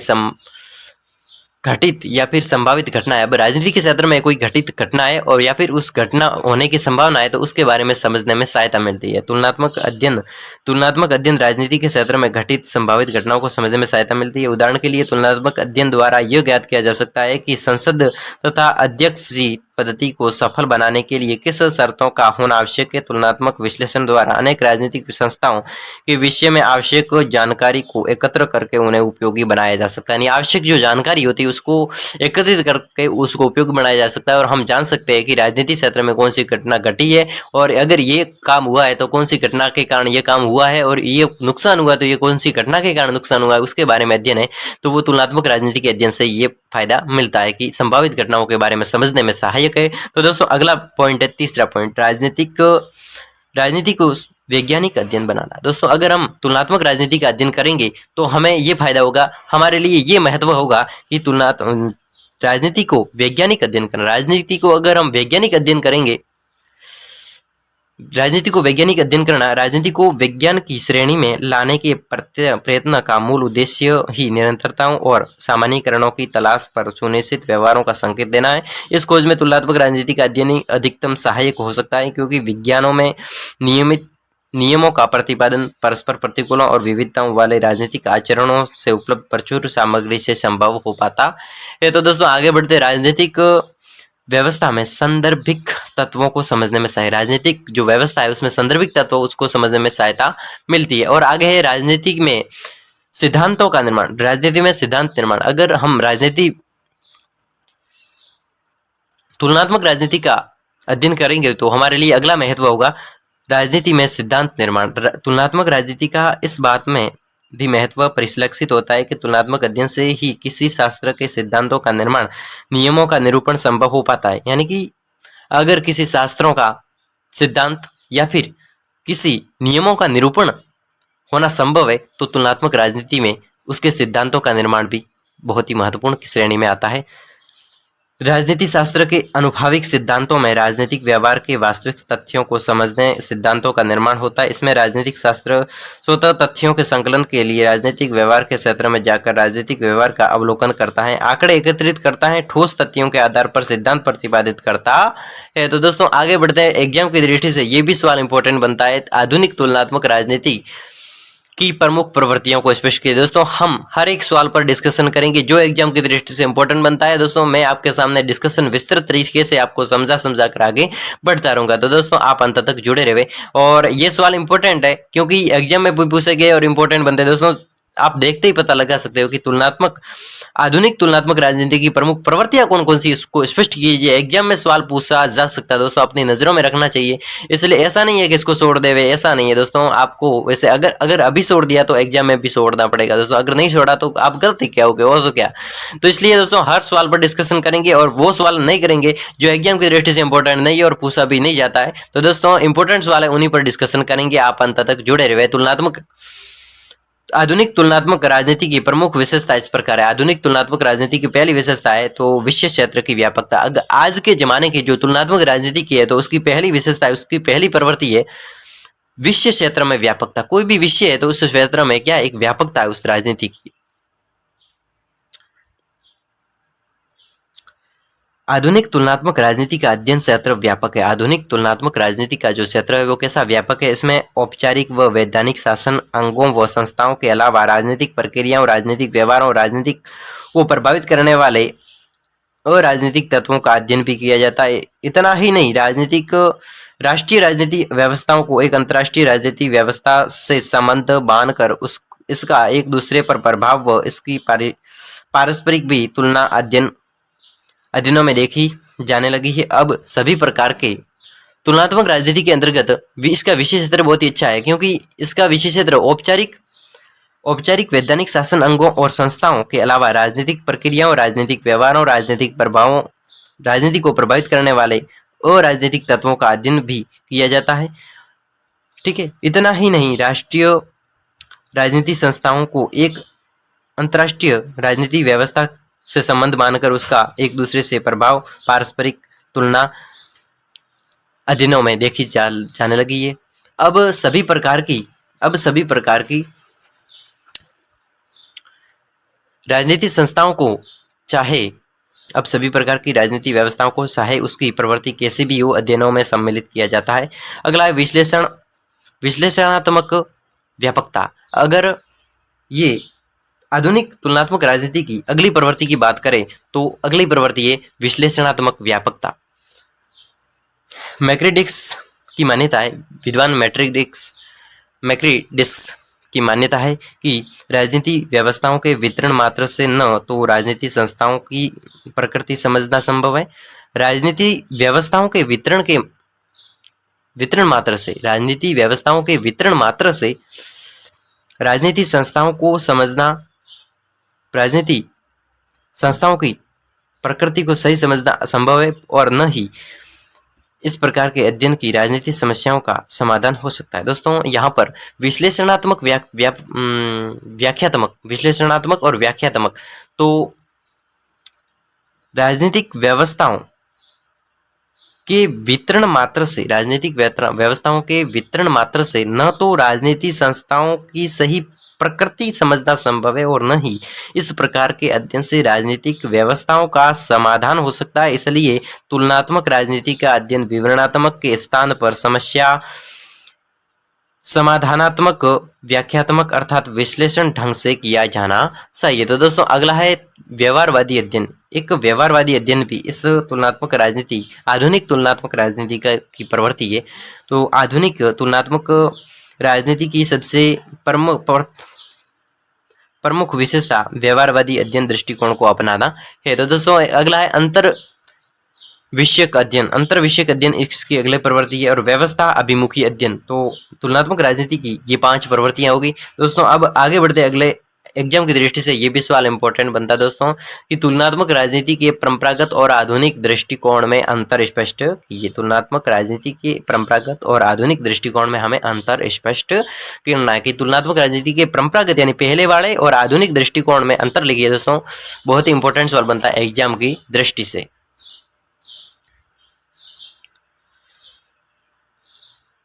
घटित या फिर संभावित घटना है। अब राजनीति के क्षेत्र में कोई घटित घटना है और या फिर उस घटना होने की संभावना है तो उसके बारे में समझने में सहायता मिलती है। तुलनात्मक अध्ययन राजनीति के क्षेत्र में घटित संभावित घटनाओं को समझने में सहायता मिलती है। उदाहरण के लिए तुलनात्मक अध्ययन द्वारा यह ज्ञात किया जा सकता है कि संसद तथा अध्यक्ष की पद्धति को सफल बनाने के लिए किस शर्तों का होना आवश्यक है। तुलनात्मक विश्लेषण द्वारा अनेक राजनीतिक संस्थाओं के विषय में आवश्यक जानकारी को एकत्र करके उन्हें उपयोगी बनाया जा सकता है। यानी आवश्यक जो जानकारी होती है उसको एकत्रित करके उसको उपयोगी बनाया जा सकता है और हम जान सकते हैं कि राजनीतिक क्षेत्र में कौन सी घटना घटी है और अगर ये काम हुआ है तो कौन सी घटना के कारण ये काम हुआ है और ये नुकसान हुआ तो ये कौन सी घटना के कारण नुकसान हुआ है, उसके बारे में अध्ययन है। तो वो तुलनात्मक राजनीति के अध्ययन से ये फायदा मिलता है कि संभावित घटनाओं के बारे में समझने में सहायक है। तो दोस्तों अगला पॉइंट है, तीसरा पॉइंट राजनीति को वैज्ञानिक अध्ययन बनाना। दोस्तों अगर हम तुलनात्मक राजनीति का अध्ययन करेंगे तो हमें ये फायदा होगा, हमारे लिए ये महत्व होगा कि राजनीति को वैज्ञानिक अध्ययन करना। राजनीति को अगर हम वैज्ञानिक अध्ययन करेंगे, राजनीति को वैज्ञानिक अध्ययन करना राजनीति को विज्ञान की श्रेणी में लाने के प्रयत्न का मूल उद्देश्य ही निरंतरताओं और सामान्यीकरणों की तलाश पर सुनिश्चित व्यवहारों का संकेत देना है। इस खोज में तुलनात्मक राजनीति का अध्ययन अधिकतम सहायक हो सकता है क्योंकि विज्ञानों में नियमित नियमों का प्रतिपादन परस्पर प्रतिकूलों और विविधताओं वाले राजनीतिक आचरणों से उपलब्ध प्रचुर सामग्री से संभव हो पाता है। तो दोस्तों आगे बढ़ते राजनीतिक व्यवस्था में संदर्भिक तत्वों को समझने में सहायता, राजनीतिक जो व्यवस्था है उसमें संदर्भिक तत्व उसको समझने में सहायता मिलती है। और आगे है राजनीति में सिद्धांतों का निर्माण। राजनीति में सिद्धांत निर्माण, अगर हम तुलनात्मक राजनीति का अध्ययन करेंगे तो हमारे लिए अगला महत्व होगा राजनीति में सिद्धांत निर्माण। तुलनात्मक राजनीति का इस बात में भी महत्व परिलक्षित होता है कि तुलनात्मक अध्ययन से ही किसी शास्त्र के सिद्धांतों का निर्माण, नियमों का निरूपण संभव हो पाता है। यानी कि अगर किसी शास्त्रों का सिद्धांत या फिर किसी नियमों का निरूपण होना संभव है तो तुलनात्मक राजनीति में उसके सिद्धांतों का निर्माण भी बहुत ही महत्वपूर्ण श्रेणी में आता है। राजनीति शास्त्र के अनुभाविक सिद्धांतों में राजनीतिक व्यवहार के वास्तविक तथ्यों को समझने सिद्धांतों का निर्माण होता है। इसमें राजनीतिक शास्त्र स्वतः तथ्यों के संकलन के लिए राजनीतिक व्यवहार के क्षेत्र में जाकर राजनीतिक व्यवहार का अवलोकन करता है, आंकड़े एकत्रित करता है, ठोस तथ्यों के आधार पर सिद्धांत प्रतिपादित करता है। तो दोस्तों आगे बढ़ते हैं, एग्जाम की दृष्टि से ये भी सवाल इंपॉर्टेंट बनता है, आधुनिक तुलनात्मक राजनीति की प्रमुख प्रवृत्तियों को स्पष्ट किया। दोस्तों हम हर एक सवाल पर डिस्कशन करेंगे जो एग्जाम की दृष्टि से इंपॉर्टेंट बनता है। दोस्तों मैं आपके सामने डिस्कशन विस्तृत तरीके से आपको समझा कर आगे बढ़ता रहूंगा। तो दोस्तों आप अंत तक जुड़े रहे और ये सवाल इंपॉर्टेंट है क्योंकि एग्जाम में पूछे गए और इंपॉर्टेंट बनते हैं। दोस्तों आप देखते ही पता लगा सकते हो कि आधुनिक तुलनात्मक राजनीति की प्रमुख प्रवृत्तियां कौन कौन सी, इसको स्पष्ट कीजिए। एग्जाम में सवाल पूछा जा सकता है दोस्तों, अपनी नजरों में रखना चाहिए। इसलिए ऐसा नहीं है कि इसको छोड़ देवे, ऐसा नहीं है दोस्तों। आपको वैसे अगर अभी छोड़ दिया तो एग्जाम में भी छोड़ना पड़ेगा दोस्तों, अगर नहीं छोड़ा तो आप गलती क्या हो गए और तो क्या। तो इसलिए दोस्तों हर सवाल पर डिस्कशन करेंगे और वो सवाल नहीं करेंगे जो एग्जाम की दृष्टि से इंपॉर्टेंट नहीं है और पूछा भी नहीं जाता है। तो दोस्तों इंपॉर्टेंट सवाल है उन्हीं पर डिस्कशन करेंगे, आप अंत तक जुड़े रहे। आधुनिक तुलनात्मक राजनीति की प्रमुख विशेषता इस प्रकार है। आधुनिक तुलनात्मक राजनीति की पहली विशेषता है तो विषय क्षेत्र की व्यापकता। अगर आज के जमाने की जो तुलनात्मक राजनीति की है तो उसकी पहली विशेषता है, उसकी पहली प्रवृत्ति है विषय क्षेत्र में व्यापकता। कोई भी विषय है तो उस क्षेत्र में क्या एक व्यापकता है उस राजनीति की। आधुनिक तुलनात्मक राजनीति का अध्ययन क्षेत्र व्यापक है। आधुनिक तुलनात्मक राजनीति का जो क्षेत्र है वो कैसा व्यापक है, इसमें औपचारिक व वैधानिक शासन अंगों व संस्थाओं के अलावा राजनीतिक प्रक्रियाओं, राजनीतिक व्यवहारों, राजनीतिक को प्रभावित करने वाले और राजनीतिक तत्वों का अध्ययन भी किया जाता है। इतना ही नहीं, राष्ट्रीय राजनीति व्यवस्थाओं को एक अंतर्राष्ट्रीय राजनीति व्यवस्था से संबंध बांधकर इसका एक दूसरे पर प्रभाव व इसकी पारस्परिक भी तुलना अध्ययनों में देखी जाने लगी है। अब सभी प्रकार के तुलनात्मक राजनीति के अंतर्गत इसका विषय क्षेत्र बहुत ही अच्छा है क्योंकि इसका विषय क्षेत्र औपचारिक वैधानिक शासन अंगों और संस्थाओं के अलावा राजनीतिक प्रक्रियाओं, राजनीतिक व्यवहारों, राजनीतिक प्रभावों, राजनीति को प्रभावित करने वाले और राजनीतिक तत्वों का अध्ययन भी किया जाता है। ठीक है, इतना ही नहीं, राष्ट्रीय राजनीति संस्थाओं को एक अंतर्राष्ट्रीय राजनीति व्यवस्था से संबंध मानकर उसका एक दूसरे से प्रभाव पारस्परिक तुलना अध्ययनों में देखी जाने लगी है। अब सभी प्रकार की राजनीति संस्थाओं को चाहे अब सभी प्रकार की राजनीति व्यवस्थाओं को चाहे उसकी प्रवृत्ति कैसे भी हो अध्ययनों में सम्मिलित किया जाता है। अगला है विश्लेषणात्मक व्यापकता। अगर ये आधुनिक तुलनात्मक राजनीति की अगली प्रवृत्ति की बात करें तो अगली प्रवृत्ति है विश्लेषणात्मक व्यापकता। मैक्रेडिक्स की मान्यता है, विद्वान मैक्रेडिक्स की मान्यता है कि राजनीति व्यवस्थाओं के वितरण मात्र से न तो राजनीति संस्थाओं की प्रकृति समझना संभव है, राजनीति व्यवस्थाओं के वितरण मात्र से राजनीति संस्थाओं को समझना, राजनीति संस्थाओं की प्रकृति को सही समझना असंभव है, और न ही इस प्रकार के अध्ययन की राजनीतिक समस्याओं का समाधान हो सकता है। दोस्तों, यहाँ पर विश्लेषणात्मक विश्लेषणात्मक और व्याख्यात्मक, तो राजनीतिक व्यवस्थाओं के वितरण मात्र से न तो राजनीति संस्थाओं की सही प्रकृति समझना संभव है और न ही इस प्रकार के अध्ययन से राजनीतिक व्यवस्थाओं का समाधान हो सकता है। इसलिए तुलनात्मक राजनीति का अध्ययन विवरणात्मक के स्थान पर समस्या समाधानात्मक, व्याख्यात्मक अर्थात विश्लेषण ढंग से किया जाना चाहिए। तो दोस्तों, अगला है व्यवहारवादी अध्ययन। एक व्यवहारवादी अध्ययन भी इस आधुनिक तुलनात्मक राजनीति की प्रवृत्ति है। तो आधुनिक तुलनात्मक राजनीति की सबसे प्रमुख विशेषता व्यवहारवादी अध्ययन दृष्टिकोण को अपनाना है। तो दोस्तों, अगला है अंतर विषयक अध्ययन इसकी अगले प्रवृत्ति है। और व्यवस्था अभिमुखी अध्ययन, तो तुलनात्मक राजनीति की ये 5 प्रवृत्तियां होगी। दोस्तों, अब आगे बढ़ते अगले एग्जाम की दृष्टि से ये भी सवाल इंपॉर्टेंट बनता है दोस्तों कि तुलनात्मक राजनीति के परंपरागत और आधुनिक दृष्टिकोण में अंतर स्पष्ट कीजिए। तुलनात्मक राजनीति के परंपरागत और आधुनिक दृष्टिकोण में हमें अंतर स्पष्ट करना है कि तुलनात्मक राजनीति के परंपरागत यानी पहले वाले और आधुनिक दृष्टिकोण में अंतर लिखिए। दोस्तों, बहुत ही इंपॉर्टेंट सवाल बनता है एग्जाम की दृष्टि से।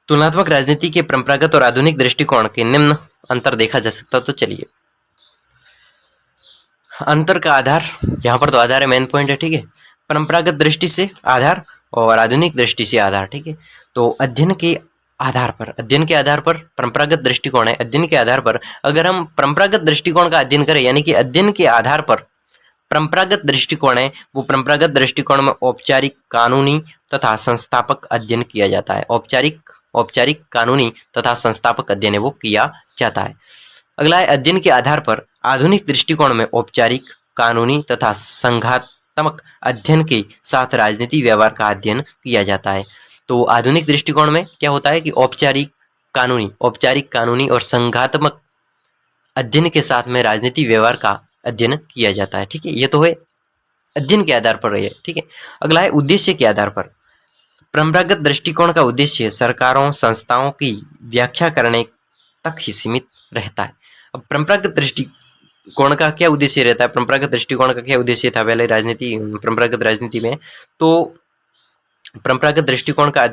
तुलनात्मक राजनीति के परंपरागत और आधुनिक दृष्टिकोण के निम्न अंतर देखा जा सकता है। तो चलिए, अंतर का आधार, यहाँ पर तो आधार है, मेन पॉइंट है, ठीक है। परंपरागत दृष्टि से आधार और आधुनिक दृष्टि से आधार, ठीक है। तो अध्ययन के आधार पर परंपरागत दृष्टिकोण है। अध्ययन के आधार पर अगर हम परंपरागत दृष्टिकोण का अध्ययन करें, यानी कि अध्ययन के आधार पर परंपरागत दृष्टिकोण है, वो परंपरागत दृष्टिकोण में औपचारिक, कानूनी तथा संस्थापक अध्ययन किया जाता है। औपचारिक, कानूनी तथा संस्थापक अध्ययन है वो किया जाता है। अगला है अध्ययन के आधार पर आधुनिक दृष्टिकोण में औपचारिक, कानूनी तथा संघात्मक अध्ययन के साथ राजनीति व्यवहार का अध्ययन किया जाता है। तो आधुनिक दृष्टिकोण में क्या होता है कि औपचारिक, कानूनी और संघात्मक अध्ययन के साथ में राजनीति व्यवहार का अध्ययन किया जाता है, ठीक है। ये तो है अध्ययन के आधार पर है, ठीक है। अगला है उद्देश्य के आधार पर। परंपरागत दृष्टिकोण का उद्देश्य सरकारों, संस्थाओं की व्याख्या करने तक ही सीमित रहता है। अब परंपरागत दृष्टिकोण का क्या उद्देश्य रहता है? परंपरागत दृष्टिकोण का क्या उद्देश्य था पहले परंपरागत राजनीति में? तो परंपरागत दृष्टिकोण का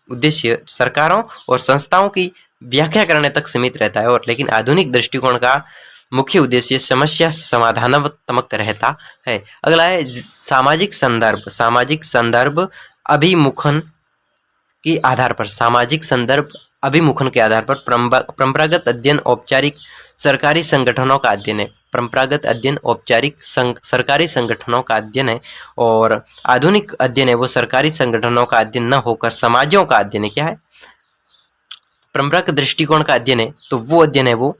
उद्देश्य सरकारों और संस्थाओं की व्याख्या करने तक सीमित रहता है, और लेकिन आधुनिक दृष्टिकोण का मुख्य उद्देश्य समस्या समाधानात्मक रहता है। अगला है सामाजिक संदर्भ अभिमुखन के आधार पर। परंपरागत अध्ययन औपचारिक सरकारी संगठनों का अध्ययन है। परंपरागत अध्ययन औपचारिक सरकारी संगठनों का अध्ययन है, और आधुनिक अध्ययन है वो सरकारी संगठनों का अध्ययन न होकर समाजों का अध्ययन है। क्या है? परंपरागत दृष्टिकोण का अध्ययन है तो वो अध्ययन है वो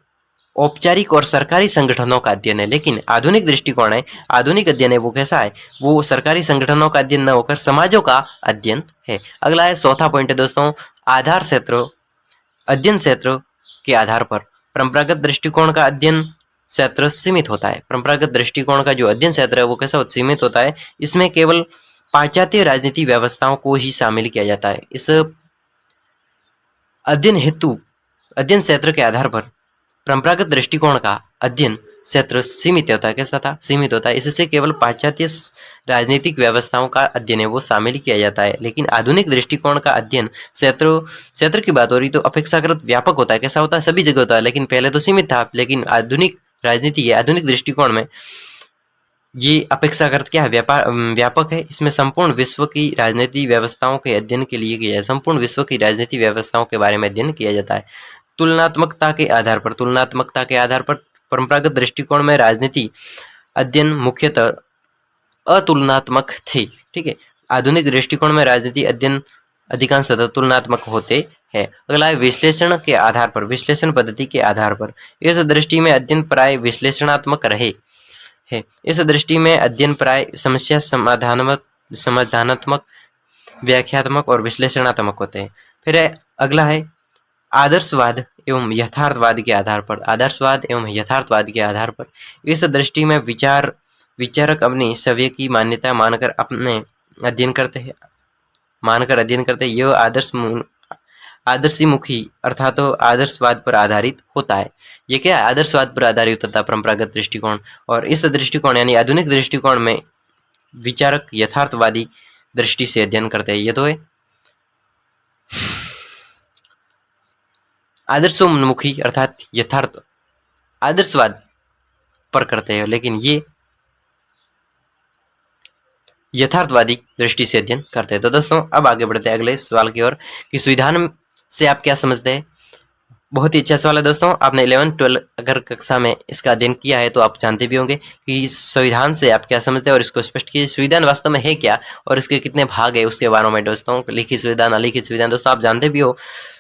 औपचारिक और सरकारी संगठनों का अध्ययन है, लेकिन आधुनिक दृष्टिकोण है, आधुनिक अध्ययन है वो कैसा है? वो सरकारी संगठनों का अध्ययन न होकर समाजों का अध्ययन है। अगला है चौथा पॉइंट है दोस्तों, आधार क्षेत्र अध्ययन क्षेत्र के आधार पर परंपरागत दृष्टिकोण का अध्ययन क्षेत्र सीमित होता है। परंपरागत दृष्टिकोण का जो अध्ययन क्षेत्र है वो कैसा सीमित होता है? इसमें केवल पाश्चात्य राजनीति व्यवस्थाओं को ही शामिल किया जाता है। इस अध्ययन क्षेत्र के आधार पर परंपरागत दृष्टिकोण का अध्ययन क्षेत्र सीमित होता है। कैसा था? सीमित होता है। इससे केवल पाश्चात्य राजनीतिक व्यवस्थाओं का अध्ययन है वो शामिल किया जाता है। लेकिन आधुनिक दृष्टिकोण का अध्ययन क्षेत्र की बात हो रही तो अपेक्षाकृत व्यापक होता है। कैसा होता है? सभी जगह होता है, लेकिन पहले तो सीमित था। लेकिन आधुनिक राजनीति है, आधुनिक दृष्टिकोण में ये अपेक्षाकृत क्या है? व्यापक है। इसमें संपूर्ण विश्व की राजनीति व्यवस्थाओं के अध्ययन के लिए किया है। संपूर्ण विश्व की राजनीति व्यवस्थाओं के बारे में अध्ययन किया जाता है। तुलनात्मकता के आधार पर परंपरागत दृष्टिकोण में राजनीति अध्ययन मुख्यतः अतुलनात्मक थे। ठीक है, आधुनिक दृष्टिकोण में राजनीति अध्ययन अधिकांशतः तुलनात्मक होते हैं। अगला है विश्लेषण के आधार पर, विश्लेषण पद्धति के आधार पर। इस दृष्टि में अध्ययन प्राय विश्लेषणात्मक रहे है। इस दृष्टि में अध्ययन प्राय समस्या समाधानात्मक, व्याख्यात्मक और विश्लेषणात्मक होते हैं। फिर अगला है आदर्शवाद एवं यथार्थवाद के आधार पर। आदर्शवाद एवं यथार्थवाद के आधार पर इस दृष्टि में विचारक अपनी सव्य की मान्यता मानकर अध्ययन करते हैं। यह आदर्शमुखी अर्थात तो आदर्शवाद पर आधारित होता है। ये क्या है? आदर्शवाद पर आधारित होता है परंपरागत दृष्टिकोण। और इस दृष्टिकोण यानी आधुनिक दृष्टिकोण में विचारक यथार्थवादी दृष्टि से अध्ययन करते हैं। ये तो है आदर्शोन्मुखी अर्थात यथार्थ आदर्शवाद पर करते हैं, लेकिन ये यथार्थवादी दृष्टि से अध्ययन करते हैं। तो दोस्तों अब आगे बढ़ते हैं अगले सवाल की ओर कि संविधान से आप क्या समझते हैं। बहुत ही अच्छा सवाल है दोस्तों। आपने 11-12 अगर कक्षा में इसका अध्ययन किया है तो आप जानते भी होंगे कि संविधान से आप क्या समझते हैं और इसको स्पष्ट कीजिए। संविधान वास्तव में है क्या और इसके कितने भाग है उसके बारे में दोस्तों। लिखित संविधान, अलिखित संविधान दोस्तों आप जानते भी हो,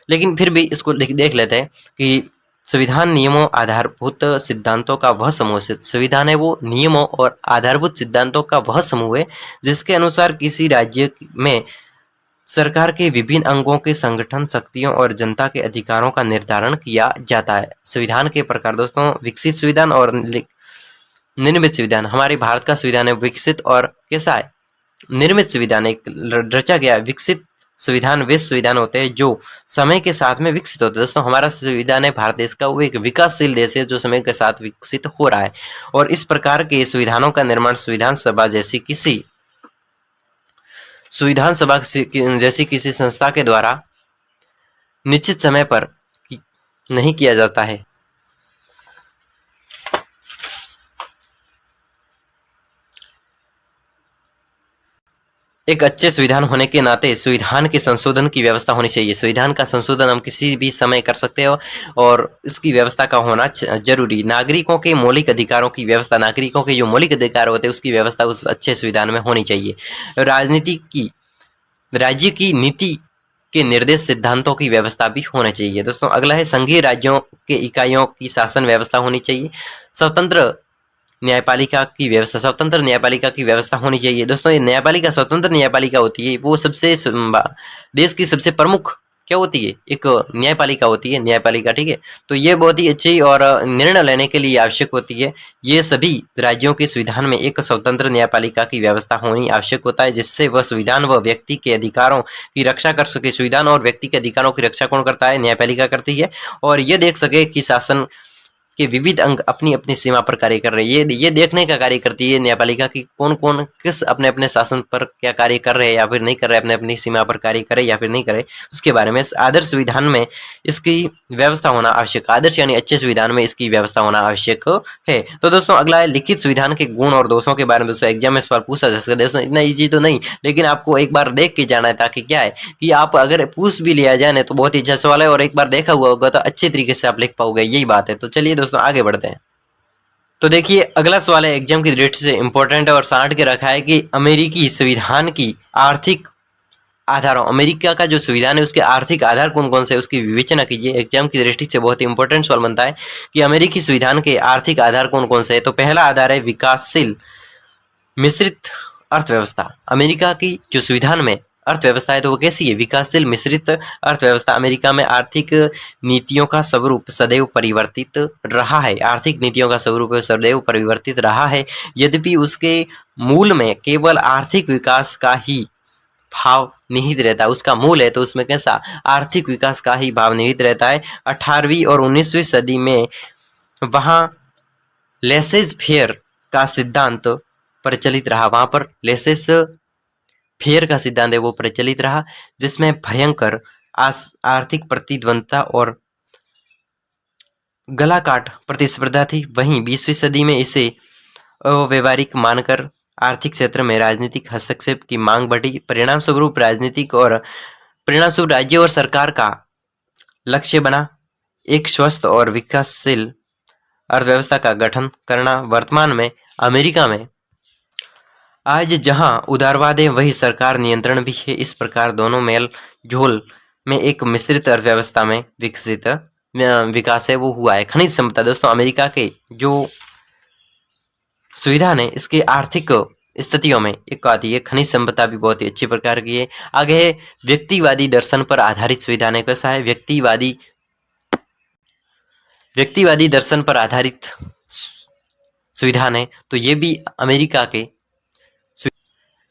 लेकिन फिर भी इसको देख लेते हैं कि संविधान नियमों आधारभूत सिद्धांतों का वह समूह है। संविधान है वो नियमों और आधारभूत सिद्धांतों का वह समूह है जिसके अनुसार किसी राज्य में सरकार के विभिन्न अंगों के संगठन, शक्तियों और जनता के अधिकारों का निर्धारण किया जाता है। संविधान के प्रकार दोस्तों विकसित संविधान और निर्मित संविधान। हमारे भारत का संविधान है विकसित और कैसा है? निर्मित संविधान। एक रचा गया विकसित संविधान वे संविधान होते हैं जो समय के साथ में विकसित होते हैं। दोस्तों हमारा संविधान है भारत देश का, वो एक विकासशील देश है जो समय के साथ विकसित हो रहा है। और इस प्रकार के संविधानों का निर्माण संविधान सभा जैसी किसी संस्था के द्वारा निश्चित समय पर नहीं किया जाता है। एक अच्छे संविधान होने के नाते संविधान के संशोधन की व्यवस्था होनी चाहिए। संविधान का संशोधन हम किसी भी समय कर सकते हो और इसकी व्यवस्था का होना जरूरी। नागरिकों के मौलिक अधिकारों की व्यवस्था, नागरिकों के जो मौलिक अधिकार होते हैं उसकी व्यवस्था उस अच्छे संविधान में होनी चाहिए। राज्य की नीति के निर्देश सिद्धांतों की व्यवस्था भी होनी चाहिए। दोस्तों अगला है संघीय राज्यों के इकाइयों की शासन व्यवस्था होनी चाहिए। स्वतंत्र न्यायपालिका की व्यवस्था होनी चाहिए। दोस्तों ये न्यायपालिका, स्वतंत्र न्यायपालिका होती है वो देश की सबसे प्रमुख क्या होती है? एक न्यायपालिका होती है, न्यायपालिका। ठीक है, तो ये बहुत ही अच्छी और निर्णय लेने के लिए आवश्यक होती है। ये सभी राज्यों के संविधान में एक स्वतंत्र न्यायपालिका की व्यवस्था होनी आवश्यक होता है जिससे वह संविधान व व्यक्ति के अधिकारों की रक्षा कर सके। संविधान और व्यक्ति के अधिकारों की रक्षा कौन करता है? न्यायपालिका करती है। और ये देख सके कि शासन के विविध अंग अपनी अपनी सीमा पर कार्य कर रहे हैं। ये देखने का कार्य करती है न्यायपालिका की कौन कौन किस अपने अपने शासन पर क्या कार्य कर रहे हैं या फिर नहीं कर रहे, अपने अपनी सीमा पर कार्य करे या फिर नहीं करे, उसके बारे में आदर्श संविधान में इसकी व्यवस्था होना आवश्यक। आदर्श यानी अच्छे संविधान में इसकी व्यवस्था होना आवश्यक है। तो दोस्तों अगला है लिखित संविधान के गुण और दोषों के बारे में। दोस्तों एग्जाम में सवाल पूछा जा सकता है। दोस्तों इतना ईजी तो नहीं, लेकिन आपको एक बार देख के जाना है ताकि क्या है कि आप अगर पूछ भी लिया जाए तो बहुत ही अच्छा सवाल है और एक बार देखा हुआ होगा तो अच्छे तरीके से आप लिख पाओगे, यही बात है। तो चलिए दोस्तों आगे बढ़ते हैं। तो देखिए अगला सवाल है एग्जाम की दृष्टि से इंपॉर्टेंट है और साठ के रखा है कि अमेरिकी संविधान की आर्थिक आधारों, अमेरिका का जो संविधान है उसके आर्थिक आधार कौन कौन से, उसकी विवेचना कीजिए। एग्जाम की दृष्टि से बहुत ही इंपॉर्टेंट सवाल बनता है कि अमेरिकी संविधान के आर्थिक आधार कौन कौन से है। तो पहला आधार है विकासशील मिश्रित अर्थव्यवस्था। अमेरिका की जो संविधान में अर्थव्यवस्था है तो वो कैसी है? विकासशील मिश्रित अर्थव्यवस्था। अमेरिका में आर्थिक नीतियों का स्वरूप सदैव परिवर्तित रहा है। आर्थिक नीतियों का स्वरूप सदैव परिवर्तित रहा है, यद्यपि उसके मूल में केवल आर्थिक विकास का ही भाव निहित रहता है, उसका मूल है, तो उसमें कैसा आर्थिक विकास का ही भाव निहित रहता है। 18वीं और 19वीं सदी में वहाँ लेसेज फेयर का सिद्धांत प्रचलित रहा, वहां पर लेसेस फेयर का सिद्धांत है वो प्रचलित रहा, जिसमें भयंकर आर्थिक प्रतिद्वंदता और गला काट प्रतिस्पर्धा थी। वहीं 20वीं सदी में इसे अव्यवहारिक मानकर आर्थिक क्षेत्र में राजनीतिक हस्तक्षेप की मांग बढ़ी। परिणाम स्वरूप राज्य और सरकार का लक्ष्य बना एक स्वस्थ और विकासशील अर्थव्यवस्था का गठन करना। वर्तमान में अमेरिका में आज जहां उदारवाद है वही सरकार नियंत्रण भी है। इस प्रकार दोनों मेल झोल में एक मिश्रित अर्थव्यवस्था में विकास है वो हुआ है। खनिज संपदा दोस्तों, अमेरिका के जो संविधान है इसके आर्थिक स्थितियों में एक आती है खनिज संपदा भी बहुत ही अच्छी प्रकार की है। आगे है व्यक्तिवादी दर्शन पर आधारित संविधान है। कैसा है? व्यक्तिवादी दर्शन पर आधारित संविधान है, तो ये भी अमेरिका के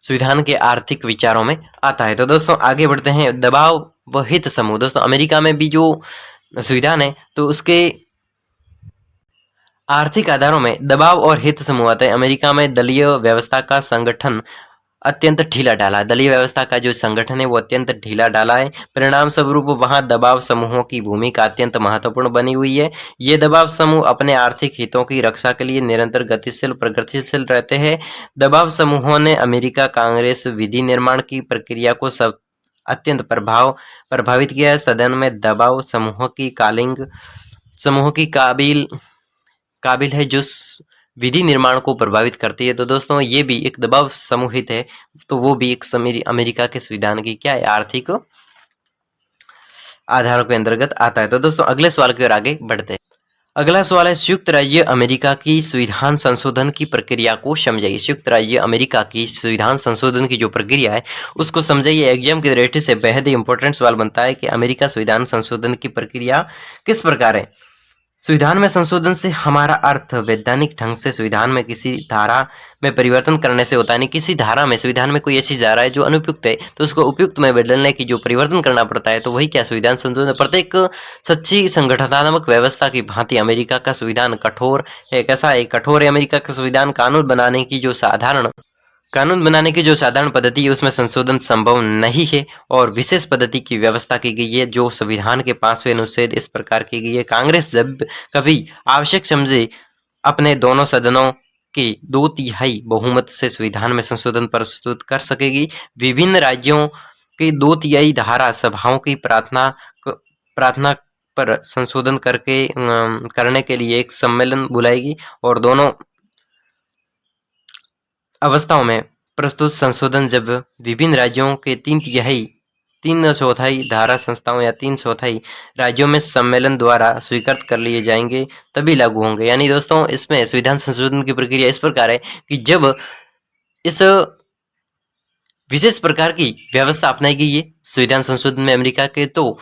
संविधान के आर्थिक विचारों में आता है। तो दोस्तों आगे बढ़ते हैं। दबाव व हित समूह। दोस्तों अमेरिका में भी जो संविधान है तो उसके आर्थिक आधारों में दबाव और हित समूह आता है। अमेरिका में दलीय व्यवस्था का संगठन अत्यंत ढीला डाला है। दलीय व्यवस्था का जो संगठन है वो अत्यंत ढीला डाला है। परिणाम स्वरूप वहां दबाव समूहों की भूमिका अत्यंत महत्वपूर्ण बनी हुई है। ये दबाव समूह अपने आर्थिक हितों की रक्षा के लिए निरंतर प्रगतिशील रहते हैं। दबाव समूहों ने अमेरिका कांग्रेस विधि निर्माण की प्रक्रिया को अत्यंत प्रभावित किया है। सदन में दबाव समूहों की काबिल है जो विधि निर्माण को प्रभावित करती है। तो दोस्तों ये भी एक दबाव समूहित है, तो वो भी एक अमेरिका के संविधान की क्या है आर्थिक आधारों के अंतर्गत आता है। तो दोस्तों अगले सवाल की ओर आगे बढ़ते हैं। अगला सवाल है संयुक्त राज्य अमेरिका की संविधान संशोधन की प्रक्रिया को समझाइए। संयुक्त राज्य अमेरिका की संविधान संशोधन की जो प्रक्रिया है उसको समझाइए। एग्जाम की दृष्टि से बेहद ही इंपॉर्टेंट सवाल बनता है कि अमेरिका संविधान संशोधन की प्रक्रिया किस प्रकार है। संविधान में संशोधन से हमारा अर्थ वैधानिक ढंग से संविधान में किसी धारा में परिवर्तन करने से होता है। नहीं, किसी धारा में संविधान में कोई ऐसी धारा है जो अनुपयुक्त है तो उसको उपयुक्त में बदलने की जो परिवर्तन करना पड़ता है, तो वही क्या संविधान संशोधन। प्रत्येक सच्ची संगठनात्मक व्यवस्था की भांति अमेरिका का संविधान कठोर है। कैसा है? कठोर है। अमेरिका का संविधान कानून बनाने की जो साधारण पद्धति है उसमें संशोधन संभव नहीं है और विशेष पद्धति की व्यवस्था की गई है जो संविधान के 5वें अनुच्छेद इस प्रकार की गई है। कांग्रेस जब कभी आवश्यक समझे अपने दोनों सदनों के 2/3 बहुमत से संविधान में संशोधन प्रस्तुत कर सकेगी। विभिन्न राज्यों के 2/3 धारा सभाओं की प्रार्थना पर संशोधन करने के लिए एक सम्मेलन बुलाएगी और दोनों अवस्थाओं में प्रस्तुत संशोधन जब विभिन्न राज्यों के 3/4 धारा संस्थाओं या 3/4 राज्यों में सम्मेलन द्वारा स्वीकृत कर लिए जाएंगे तभी लागू होंगे। यानी दोस्तों इसमें संविधान संशोधन की प्रक्रिया इस प्रकार है कि जब इस विशेष प्रकार की व्यवस्था अपनाई गई है संविधान संशोधन में अमेरिका के, तो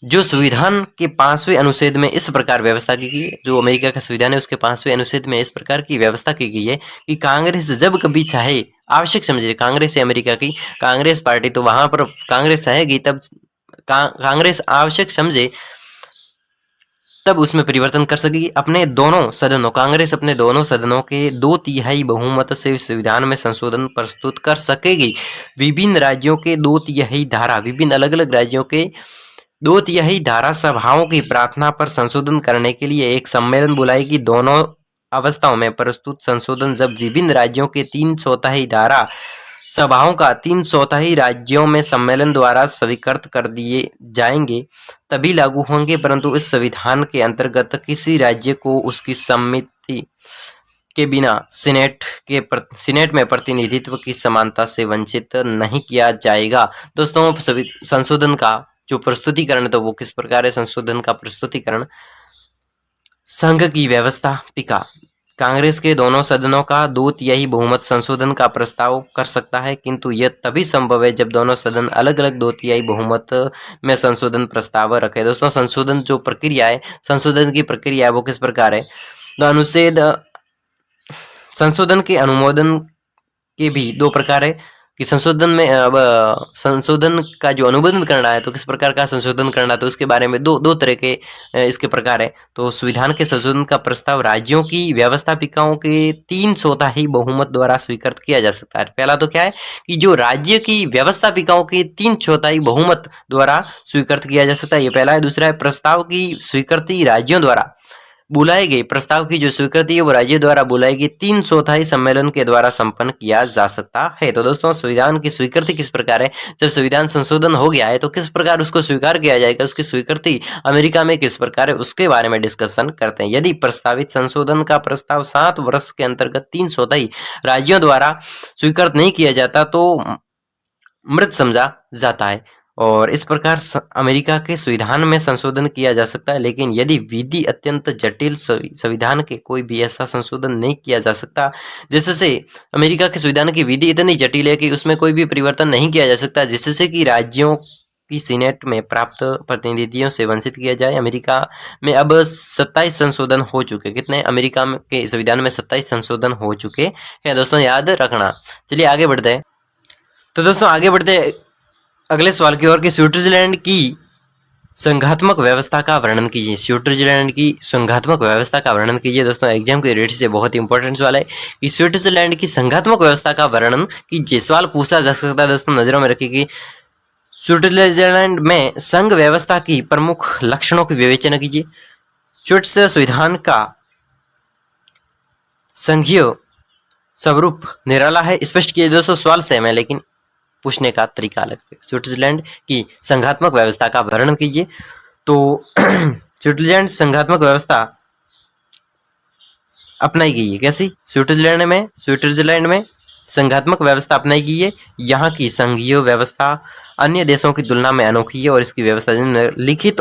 जो संविधान के 5वें अनुच्छेद में इस प्रकार व्यवस्था की गई है, जो अमेरिका का संविधान है उसके 5वें अनुच्छेद में इस प्रकार की व्यवस्था की गई है कि कांग्रेस जब कभी चाहे आवश्यक समझे, कांग्रेस है अमेरिका की कांग्रेस पार्टी, तो वहां पर कांग्रेस चाहेगी तब कांग्रेस आवश्यक समझे तब उसमें परिवर्तन कर सकेगी। कांग्रेस अपने दोनों सदनों के 2/3 बहुमत से संविधान में संशोधन प्रस्तुत कर सकेगी। विभिन्न अलग अलग राज्यों के 2/3 धारा सभाओं की प्रार्थना पर संशोधन करने के लिए एक सम्मेलन बुलाएगी। दोनों अवस्थाओं में प्रस्तुत संशोधन जब विभिन्न राज्यों के 3/4 धारा सभाओं का 3/4 राज्यों में सम्मेलन द्वारा स्वीकृत कर दिए जाएंगे तभी लागू होंगे, परंतु इस संविधान के अंतर्गत किसी राज्य को उसकी सम्मति के बिना सीनेट में प्रतिनिधित्व की समानता से वंचित नहीं किया जाएगा। दोस्तों संशोधन का जो प्रस्तुतिकरण है तो वो किस प्रकार है? संशोधन का प्रस्तुतिकरण संघ की व्यवस्था पिका कांग्रेस के दोनों सदनों का 2/3 बहुमत संशोधन का प्रस्ताव कर सकता है, किंतु यह तभी संभव है जब दोनों सदन अलग अलग 2/3 बहुमत में संशोधन प्रस्ताव रखे। दोस्तों संशोधन की प्रक्रिया है वो किस प्रकार है? अनुच्छेद संशोधन के अनुमोदन के भी 2 प्रकार है। कि संशोधन में अब संशोधन का जो अनुबंध करना है तो किस प्रकार का संशोधन करना है, तो उसके बारे में दो तरह के इसके प्रकार है। तो संविधान के संशोधन का प्रस्ताव राज्यों की व्यवस्थापिकाओं के 3/4 बहुमत द्वारा स्वीकृत किया जा सकता है। पहला तो क्या है कि जो राज्य की व्यवस्थापिकाओं के 3/4 बहुमत द्वारा स्वीकृत किया जा सकता है, ये पहला है। दूसरा है प्रस्ताव की स्वीकृति राज्यों द्वारा बुलाए गए प्रस्ताव की जो स्वीकृति है वो राज्य द्वारा बुलाई गई 3/4 सम्मेलन के द्वारा संपन्न किया जा सकता है। तो दोस्तों संविधान की स्वीकृति किस प्रकार है, जब संविधान संशोधन हो गया है तो किस प्रकार उसको स्वीकार किया जाएगा, उसकी स्वीकृति अमेरिका में किस प्रकार है उसके बारे में डिस्कशन करते हैं। यदि प्रस्तावित संशोधन का प्रस्ताव 7 वर्ष के अंतर्गत 3/4 राज्यों द्वारा स्वीकृत नहीं किया जाता तो मृत समझा जाता है और इस प्रकार अमेरिका के संविधान में संशोधन किया जा सकता है। लेकिन यदि विधि अत्यंत जटिल संविधान के कोई भी ऐसा संशोधन नहीं किया जा सकता, जिससे अमेरिका के संविधान की विधि इतनी जटिल है कि उसमें कोई भी परिवर्तन नहीं किया जा सकता, जिससे कि राज्यों की सीनेट में प्राप्त प्रतिनिधियों से वंचित किया जाए। अमेरिका में अब 27 संशोधन हो चुके। कितने? अमेरिका के संविधान में 27 संशोधन हो चुके हैं दोस्तों, याद रखना। चलिए आगे बढ़ते हैं। तो दोस्तों आगे बढ़ते अगले सवाल की ओर कि स्विट्जरलैंड की संघात्मक व्यवस्था का वर्णन कीजिए। स्विट्जरलैंड की संघात्मक व्यवस्था का वर्णन कीजिए। दोस्तों एग्जाम के रेट से बहुत ही इंपॉर्टेंट सवाल है कि स्विट्जरलैंड की संघात्मक व्यवस्था का वर्णन कीजिए। सवाल पूछा जा सकता है दोस्तों, नजरों में रखिए कि स्विट्जरलैंड में संघ व्यवस्था की प्रमुख लक्षणों की विवेचना कीजिए। स्विट्जरलैंड संविधान का संघीय स्वरूप निराला है, स्पष्ट किए। दोस्तों सवाल सेम है लेकिन पूछने का तरीका अलग है। स्विट्जरलैंड की संघात्मक व्यवस्था का वर्णन कीजिए। तो स्विट्जरलैंड संघात्मक व्यवस्था अपनाई गई है। कैसी? स्विट्जरलैंड में संघात्मक व्यवस्था अपनाई गई है। यहाँ की संघीय व्यवस्था अन्य देशों की तुलना में अनोखी है और इसकी व्यवस्था लिखित